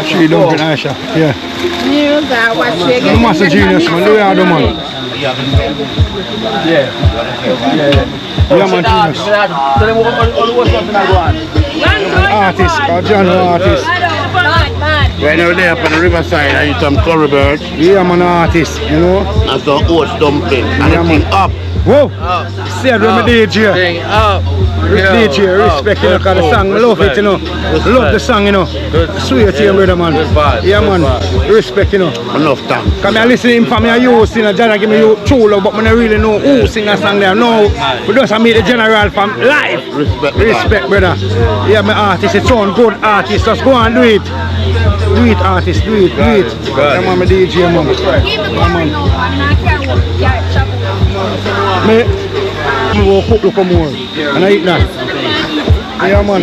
Tree dumpling, Aisha. Yeah. Rosa, watch you You must a genius, man. Do you have the man? Yeah, man, genius. Tell them what's something I go on. Artist, a genre artist. Right now there up on the riverside, I eat some curry birds Yeah, man, artist, you know. and some oats dumpling. And Yeah, the thing up. Whoa! Said when me DJ. Thing up. DJ, respect, you know, cause the song, love it, you know. Love the song, you know. Sweet to you, brother, man. Yeah, man. Respect, you know. Enough time. Cause me listen to him from me, you sing a Jana give me you true love, but me don't really know who sing a song there. No, we just meet the general from live. Respect, brother. Yeah, my artist, it's on good artist. Just go and do it. Do it, artist, do it, do it. Yeah, man, my DJ, man. Me go cook look more. And I eat that. Yeah, man.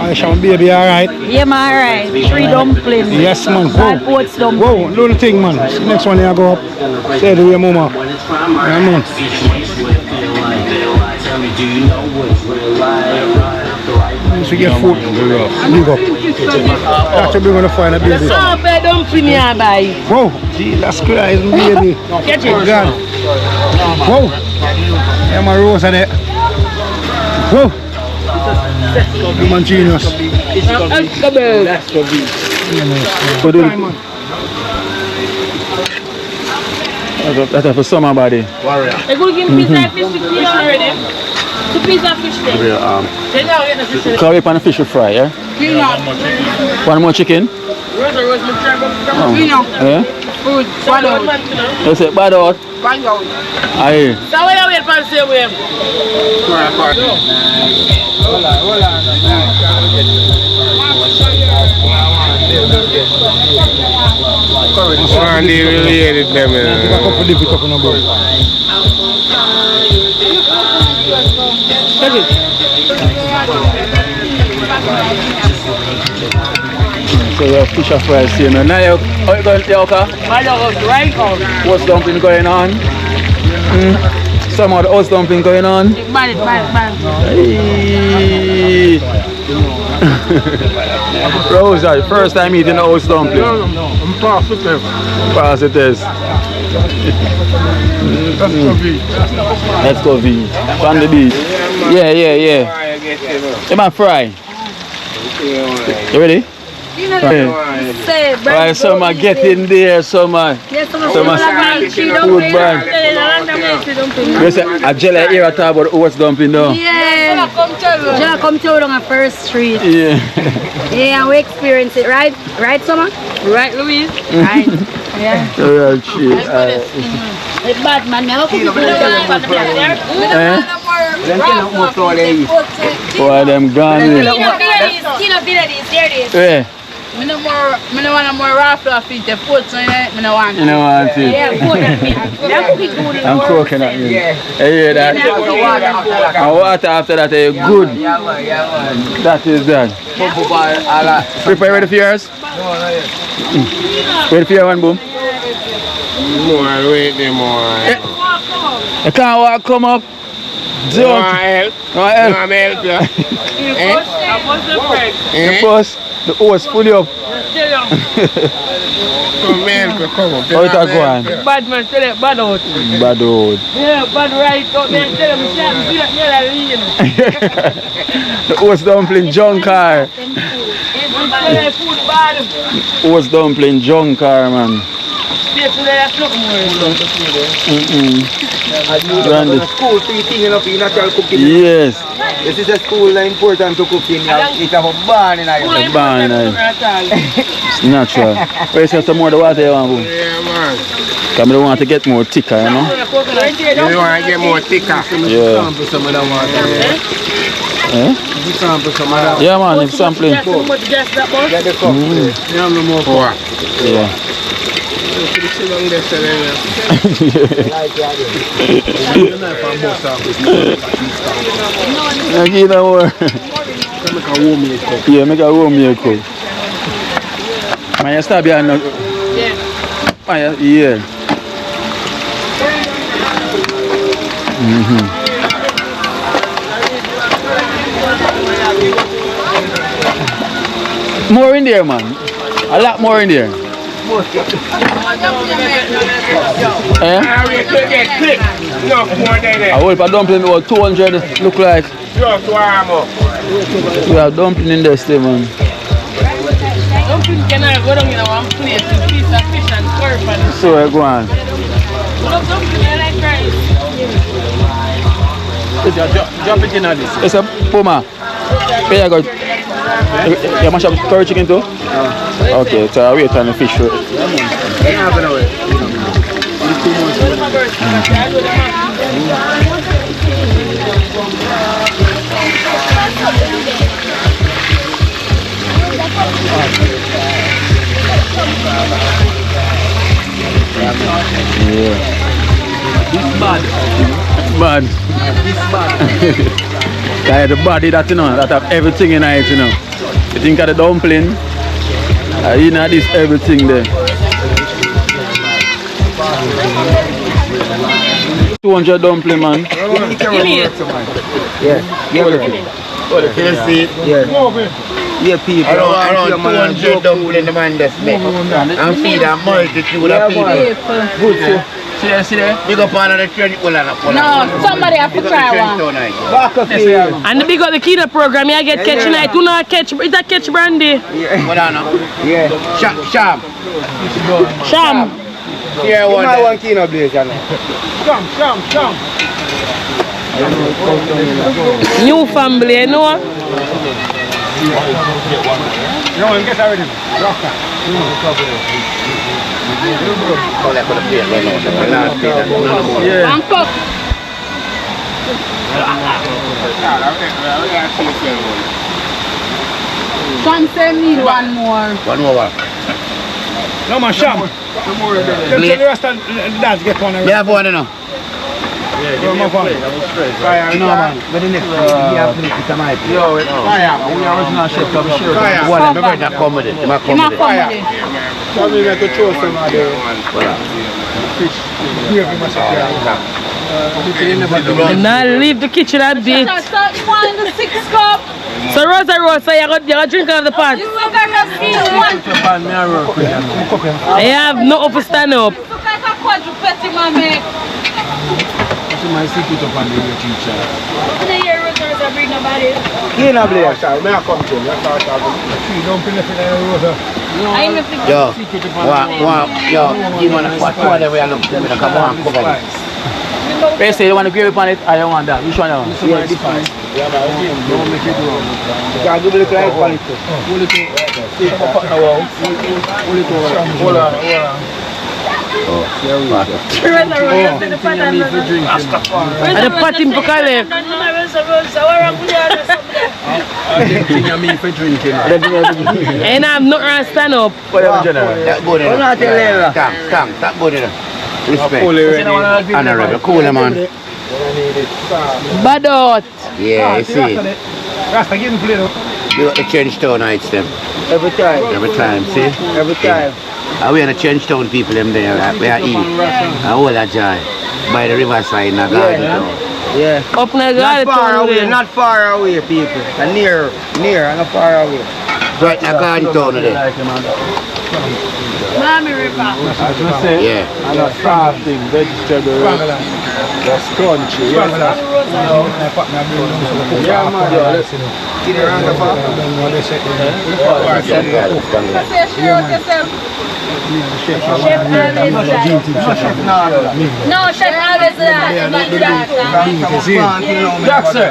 Aisha, baby, alright? Yeah, man, alright. Tree dumpling. Yes, man. Bad oats dumpling. Whoa, do the thing, man. Next one, here I go up. Say the way, mama. Yeah, man. Once we get food, big up. After we're gonna find a baby. Oh, bed dumpling here, bye. Whoa, Jesus Christ, baby. Get it. Oh, God. Whoa. Yeah, my rose are there. Whoa. You man genius. That's Go do it. That's for somebody. Warrior. They're going to give me pizza and fish to kill already. Two pizza and fish then. Then now get the fish. Curry pan and fish fry, yeah? Kill now. One more chicken? Rose, my try to Yeah? food. Bad out. You say bad out? Bad out. Aye. So where you wait for the same way? They really hated them. So you have fish fry here now. Now you going to Yoka? Right out. What's dumpling going on? Some of the oats dumpling going on. Bad. Hey. Rosa, first time eating oats dumpling. I'm positive. Positive. Let's go V. On the beach. Yeah. Come on, fry. You ready? Right, some are getting there, some are food bag. You say a jelly here at all about oats dumpling though? Yeah. Jella come to on a first street. Yeah. Yeah, we experience it, right? Right, Summer? Right, Louise? Right. Yeah. Alright, shit. It's bad, man. I hope you do Why them gone? Kilo There it is. Yeah. I don't want more raffle feet. The food, so I don't want it. You know what? Yeah, good. I'm coconut milk. Yeah. You hear that? And water after that, good. Yeah, man. That is that. Prepare ready for yours? Ready for your one, boom? More, wait there, more. You can't walk, come up. You want help? Want help? You want me help you? The post, the hose fully up. Come help you, come up. How it a go on? Bad man, tell it, bad out. Bad old. Yeah, bad right out. Man, tell him, see that near The hose dumpling junk car. food bad. Hose dumpling junk car, man. Brandy. School free thing, you know, for natural cooking. Yes. This is a school important to cooking. It's a barn in The barn, it's natural. Where's some more the water you want, boom? Yeah, man. Because I don't want to get more thicker, you know? You want to get more thicker? Yeah. Some of that water. Eh? Sample some of that. Yeah, man, if sampling. Get the cup. You have no more Four. Yeah. Give it more. Yeah, make a warm milk cup. Man, you stop here now. Yeah. Yeah. More in there, man. A lot more in there. Eh? No, more than that. I hope a dumpling about 200 look like. Just warm up. We have dumpling in there still, man. Dumpling cannot go down in one place with piece of fish and surf and So I go on. love dumpling, I like rice. Drop it in on this. It's a puma. Where you go? You mash up curry chicken too? Okay, so I wait on the fish. Yeah. This bad. Bad. This bad. Yeah, the body that, you know, that have everything in it, you know. You think of the dumpling, you know, this everything there. 200 dumpling, man. Yeah. Yeah, people. I don't 200 dumpling the man that's made. And feed a multitude of people. Good, See there? Big up on the trend. No, somebody have to try one. back up here. And the big up the Kina program, you get catch night. Do not catch, it's a catch brandy. What on now? Yeah. Sham. Sham. Here You one. might want Kino Blaze, you know. New family, you know? No one gets already. Yeah. And cook. Some say need one more. One more. No man, Sham. Them tell the rest of the dance get one. We have one now. No man. But the next week, we have to make it a mic. Yo, we original chef, come sure. One of them better come with it. They might come with it. So we make a throw some of the fish. And now leave the kitchen a bit. So you want the 6 cup? So Rosa, you got drink out of the pot. You look like a feel one. I have no up to stand up. You look like a quadruped, my man. My secret up on the teacher. In the year, Rosa bring nobody. Kino Blaze. May I come to you? Don't feel it in the road. I even think Yo, you want to put one away and look at me. Come on, cover it. They say you want to gravy on it, I don't want that. Which one you want? Yeah, this one. Yeah, but don't make it wrong. You can give it a light on it. Hold it to. See, come up now. Hold it over. Hold on. And the pot him for collect. And I'm not gonna stand up. That good enough. Thanks. That good enough. Respect. Honorable. Cooler, man. Bad out. Yeah, you see. Rasta getting played up. You got the Change Town nights, them. Every time, see? every time. And we are the Change Town people, them there. We are eat. And all that joy. By the riverside in the garden. Yeah. Up in the Not garden. far away, not far away, people. And near, and not far away. Right in the garden town there. Mommy River. Yeah. And a crafting, vegetable, that's crunchy. Yeah, man. No, chef always that. Doctor.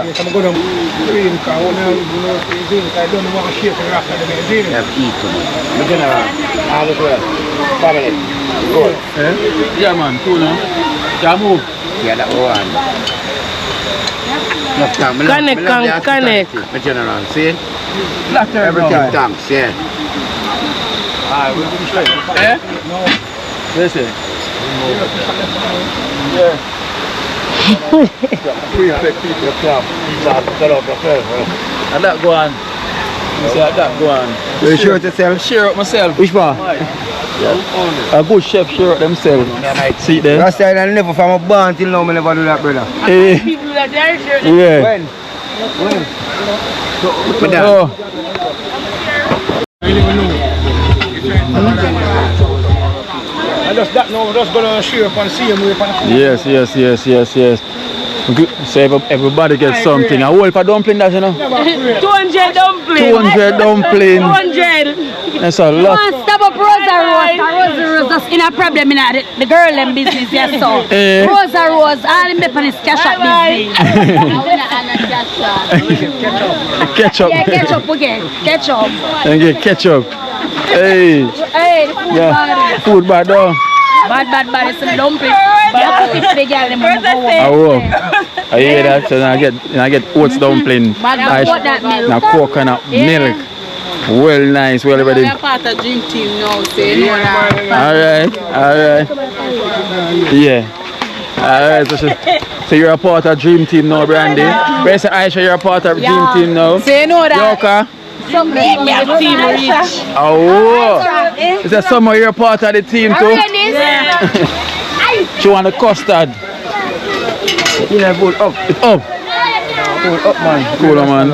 Yeah, man, cool, no? Can move. Yeah, that one. Connect. My general, see? Every time. Thanks, yeah. Eh? Listen. Yeah. And that go on. You see that go on. You sure to sell? Share up myself. Which one? A good chef share up themselves. See there? Last time I never from a barn till now, I never do that, brother. Eh. People that are sure. Yeah. When? Put down. Oh. I just that now, just gonna share up and see him with Yes. So everybody gets something. A whole for dumpling that, you know? 200 dumpling. 200 dumpling. 200. That's a lot. Stop up Rosa Rose that's in a problem in the girl and business, yes, so. Rosa Rose, all in Mepan is cash up business. Ketchup. Yeah, ketchup again. Ketchup. And get ketchup. Hey. Hey, food bad. Food bad though. Bad, it's a dumpling. But I put it big girl, them on the I hear that. So I get oats dumpling. Now coconut milk. Well nice, well ready. We are part of dream team now, so you know that. Alright. Yeah. Alright, so you're a part of dream team now, Brandy. Where's Aisha, you're a part of dream team now. So you know that. Yoka. Some team reach. Oh. Is that somewhere you're a part of the team too? Yeah. She want the custard. Yeah, put up. It's up. Put up, man. Cool, man.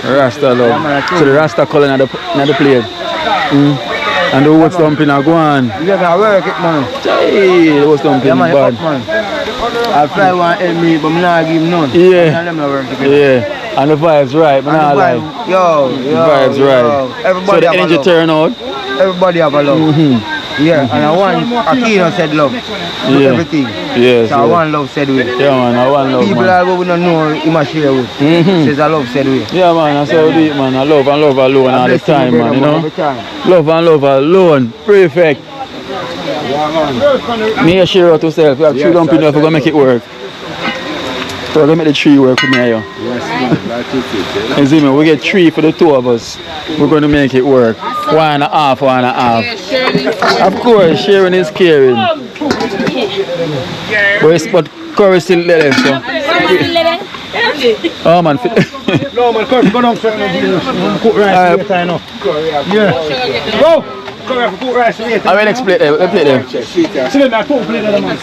Rasta love. So the Rasta color in the plate. And the oats dumpling are going. You gotta work it, man. Hey, the oats dumpling man, bad. up, man. I'll fly one help me, but I'm not give him none. Yeah. And the vibes right, man. I like. Yo. The vibes right. Everybody so the have energy a love. turn out. Everybody have a love. Yeah, and I want Akino said love. Everything. Yes. So I want love said with. Yeah, man. I want love. People that we don't know, he must share with. Says I love said with. Yeah, man. That's how we do it, man. I love and love alone all the time, man. You know. Love and love alone. Perfect. Me share out yourself. We have 3 dumplings if we're gonna make it work. So we're gonna make the 3 work with me here. Yes, man. That is it. You see me? We get 3 for the 2 of us. We're gonna make it work. 1.5, 1.5. Of course, sharing is caring. But curry still there, so. Oh man. No, man, curry, go down for cook rice later, you know. Yeah. Go! Curry, cook rice later. I will explain them. Let's play them. See them, I cook plate them, man.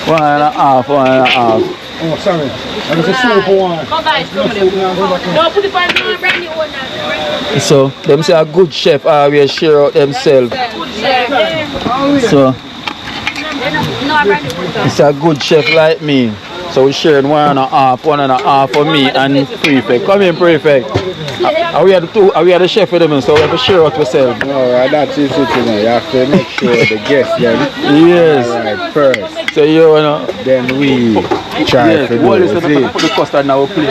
1.5, 1.5. Oh, sorry. And it's a soup one. So, them say a good chef always share out themselves. So, it's a good chef like me. So we sharing 1.5 for me and Prefect. Come in, Prefect. Are we are the chef with them, so we have to share out ourselves. No, that's it, you know. You have to make sure the guests them. Yes. Right first. So you know. Then we try to do What is it. the put the custard now plate?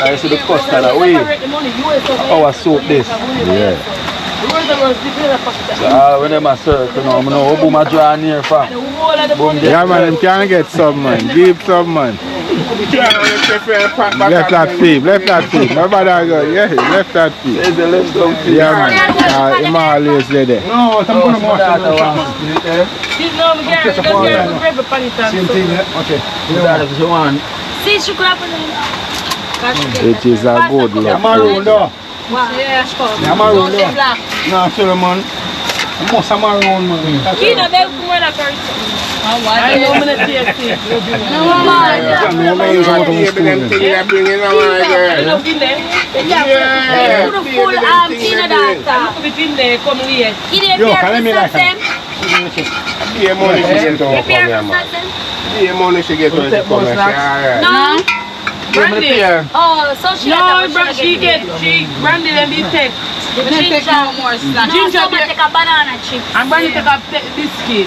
I see the custard away. Our soup this. Yeah. When them a circle now, I know who my draw near from. Yeah, man, them can't get some, man. Deep some, man. Left that feet, left that feet. My brother go, yeah, left that feet. Yeah, man. I'm always there. No, I'm going to same thing, yeah? Okay. It is a good look. I'm maroon, though. Yeah, I'm maroon, though. No, sorry, man. I must have maroon, man. I know I'm gonna taste it. Brandy. Oh, so she Brandy and the tech. Ginger more snack. Ginger take a banana chip. I'm going to take a biscuit.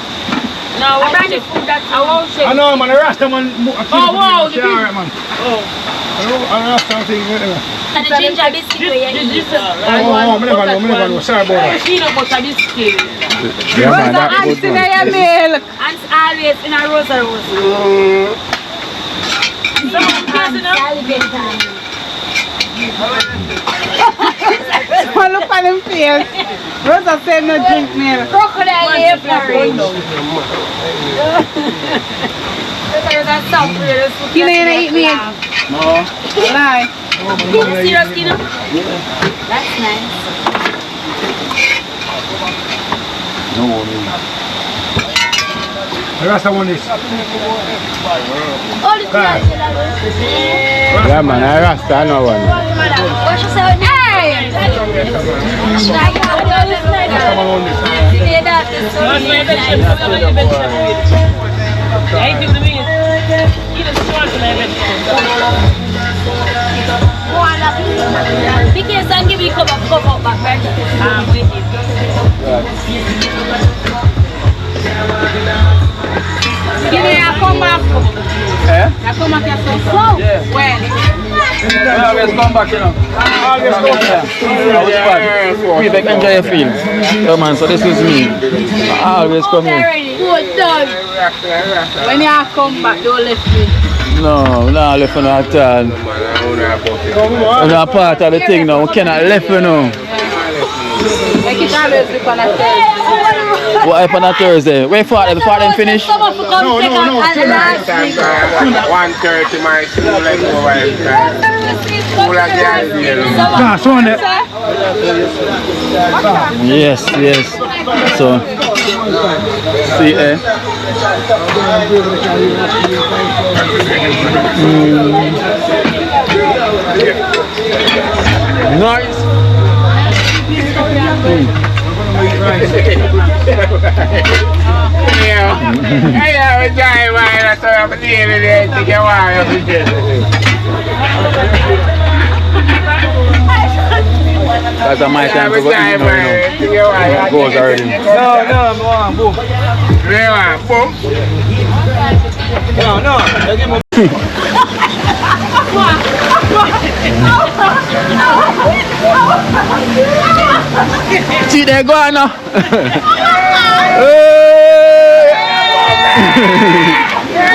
No, I bring the food that I won't say. I know, man. The Rasta man. Oh, wow. Alright, man. Oh. I Rasta thing. And the ginger biscuit where you eat. Oh, I never know. Sorry about that. Peanut butter biscuit. Yeah, man, that's good, man. Milk. And always in a rosa rose. Look at them face. Rosa said no drink milk. Crocodile hair porridge. Kina you eat meat? No. Lie. Serious, Kina? That's nice. No. The Rasta one is. Oh, the Yeah, man, I Rasta no one. what she say? Hey! Because I'm giving you a cup of back, right? I'm with you. Give me a come back. Eh? I come back here so Yeah. when? We always come back, you know. Always come back. We enjoy your feelings. Yeah, man, so this is me. I always come here. Good done. When you come back, don't left me. No, we're not left on at all. We're not part of the thing now. We cannot left, you know. Make it always look on a Thursday. What happened on Thursday? Wait for them before them finish? No. 1:30 my school like over school again. Nah, so on there. Yes. So, see, Nice. Yeah, we die, man. So I'm dealing with it. To get wild. That's my time to go eat now. Goes already. No, boom. Yeah, boom. See, they go on now.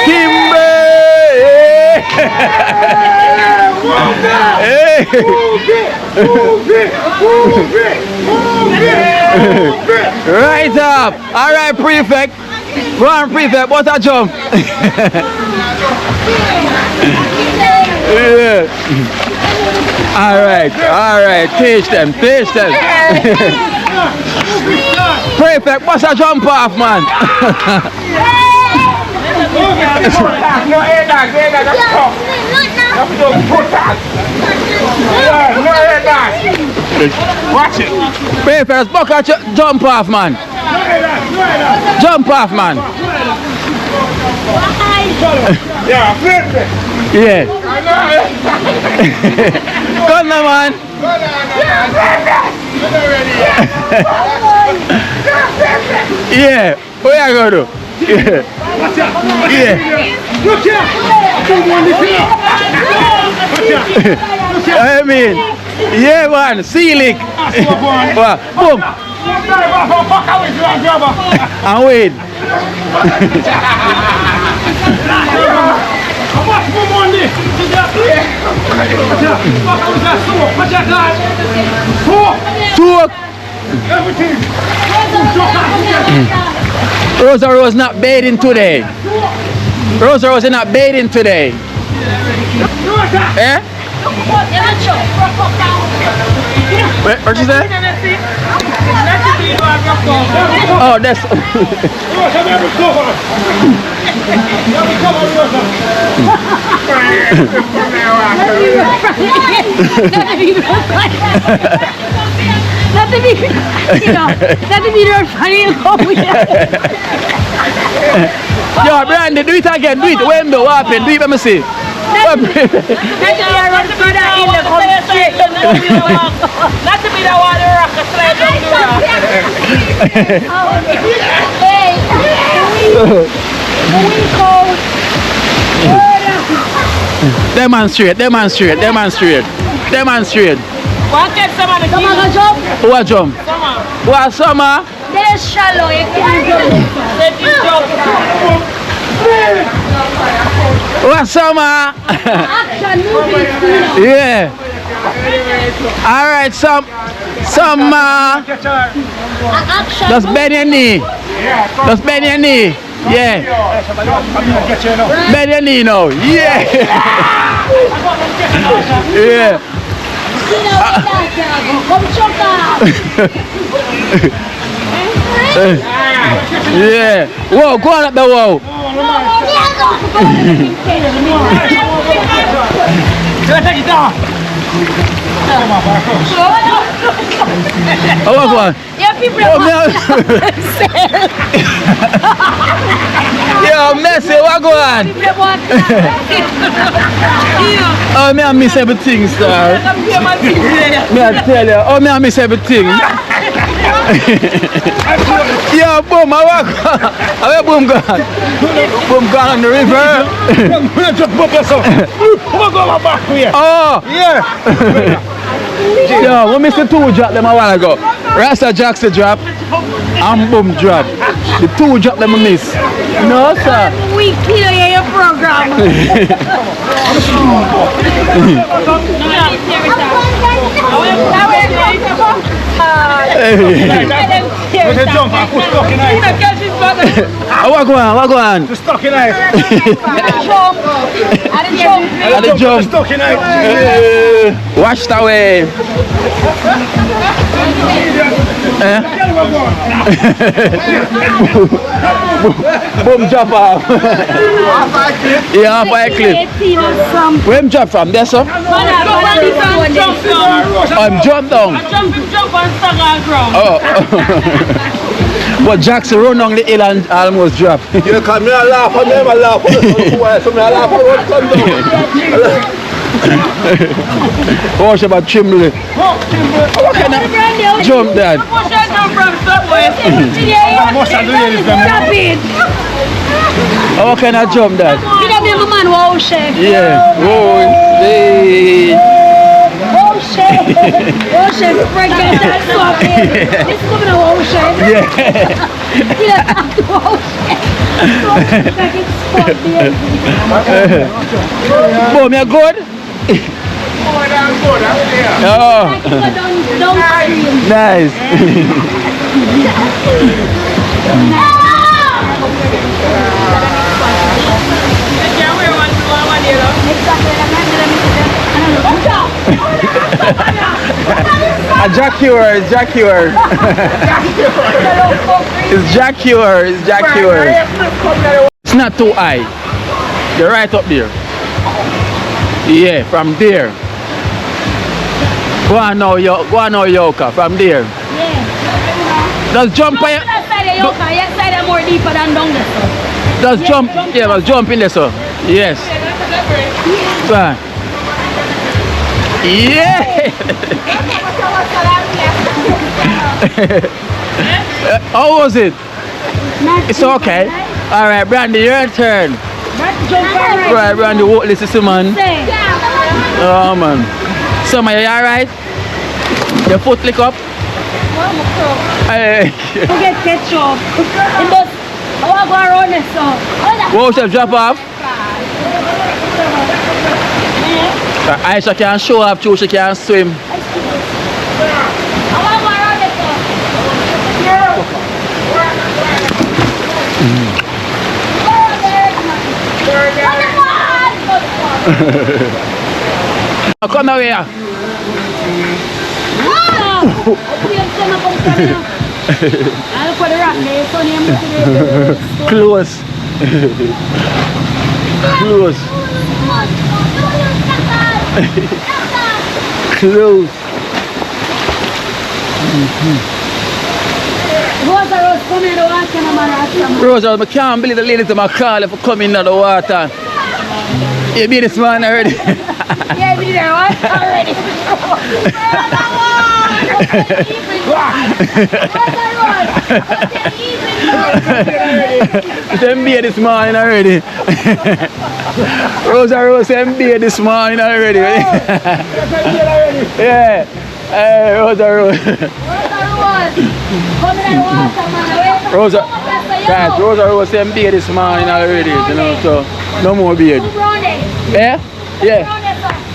Kimbe! Right up. All right, prefect. Go on, prefect. What a jump. Yeah. All right. Teach them. Prefect, what's a jump off, man? No, watch it. Prefect, bucket jump off, man. Jump off, man. Yeah, flip it. Yeah. Come on, man. Yeah. What you gonna do? Yeah. I mean, Yeah, man. Seal it. Boom. And wait. Rosa Rose not bathing today. Rosa Rose is not bathing today. Eh? What you say? Oh, that's. Not to be, you know, not to be real funny. Yo, Brandy, do it again. Do it. When the what happened? Do it, let me see. Not to be the one who rock a slide down the rock. Demonstrate, demonstrate, demonstrate, demonstrate. What get someone to jump? What jump? Summer. What summer? They're shallow, you can't jump. Let you jump. What summer? Action movie. Yeah. All right, summer. Action. Just bend your knee. Just bend your knee. Yeah. Bend your knee now. Yeah. Yeah. Yeah. Whoa, go on up the wall. Oh, what one? Yeah, people Yo, Messi, what go on? Oh, me I miss everything, sir. Me I tell you, oh, me I miss everything. Yo, boom, I walk. Where boom gone? Boom gone on the river. Oh, Yeah. yo, when Mr. Two drop them a while ago. Rasta Jackson drop and boom drop. The two drop them a miss. No, sir. we kill your program. What go on? What go on? The stuck in ice. At the jump. Stuck in ice. Watch that way. Boom drop off. Yeah, off by a cliff. Where him drop from? There, sir? I'm jump down. Jump and stuck on ground. Oh. But Jackson run down the hill and almost drop. You come here, laugh at me, I laugh at me. So I laugh at what come down. Oh, she about Chimley. What kind of jump that? Oh, what kind of jump that? You don't remember man, wow, chef. Yeah. Oh, hey. Wow, chef. Wow, chef, pregnant and swapping. It's coming to wow, chef. Yeah. You don't have to wow, chef. Like it's spot, baby. Boom, you good? Oh. Don't Nice. A Jaguar, it's Jaguar. It's Jaguar, it's Jaguar. It's not too high. You're right up there. Yeah, from there. Go on now, Yoka, from there. Yeah. Just jump on your... Yes, side are more deeper than down there. Just jump, yeah, just jump in there, sir. Yes. So, yeah. How was it? It's okay. All right, Brandy, your turn. Right, Brandy, walk this is man. Oh man. Summer, you all right? Your foot lick up? Hey. Forget ketchup. It does. I want to go around this so. Whoa, shall drop off? Aisha can show up too, she can swim. I want to go around this so. Come now here. Close. Close. Close. Rosa, I can't believe the ladies in my car for coming in the water. You be this man already. Yeah, be there already. Them beer this morning already. Rose them beer this morning already. Yeah. Hey, Rose. Guys, Rose them beer this morning already, you know, so no more beer. Yeah? Yeah.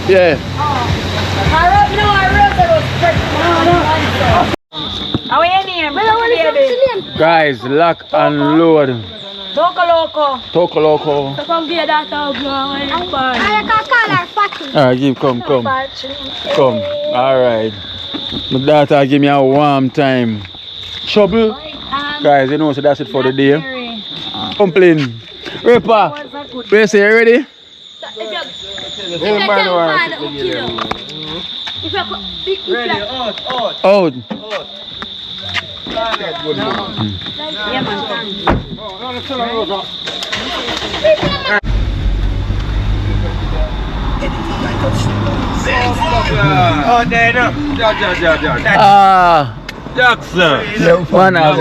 Yeah. How are your name? Guys, lock and load. Toco Loco. Toco Loco. So come get that out. Alright, come. Alright. My daughter give me a warm time. Trouble? Guys, you know, so that's it for the day. Complain. Ripper, you say you ready? Out. Oh, there no. Jackson. Manners.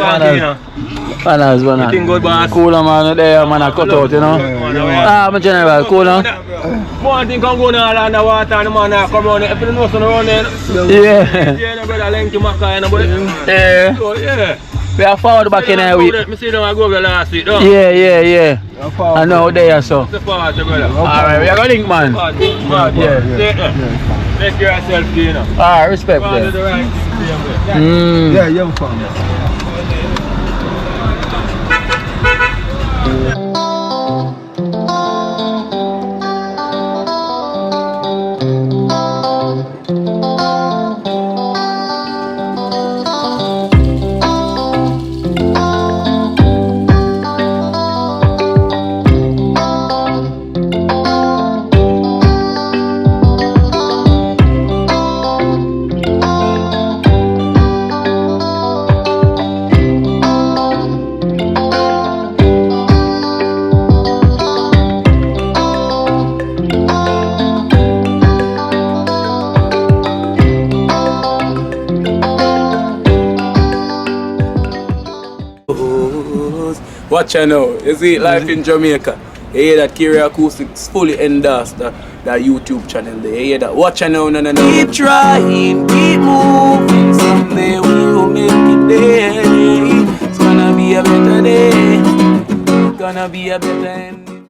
Good, boss. Cool man, there man, I cut out, you know. My general, cool now. One thing can go down on the water and the man come on. If you know something around there. Yeah. Yeah, brother, link to Maca and nobody. Yeah. So, yeah. We are forward back in here. I see them go over last week, though. Yeah. I know there, so. Alright, Alright, we are going link, man. Yeah. Take care of yourself, you know. Alright, respect. Yeah, young fam. Watch out now, you see life in Jamaica. You hear that Kiri Acoustics fully endorsed that YouTube channel there. You hear that? Watch out now, no. Keep trying, keep moving. Someday we will make it there. It's gonna be a better day. It's gonna be a better end.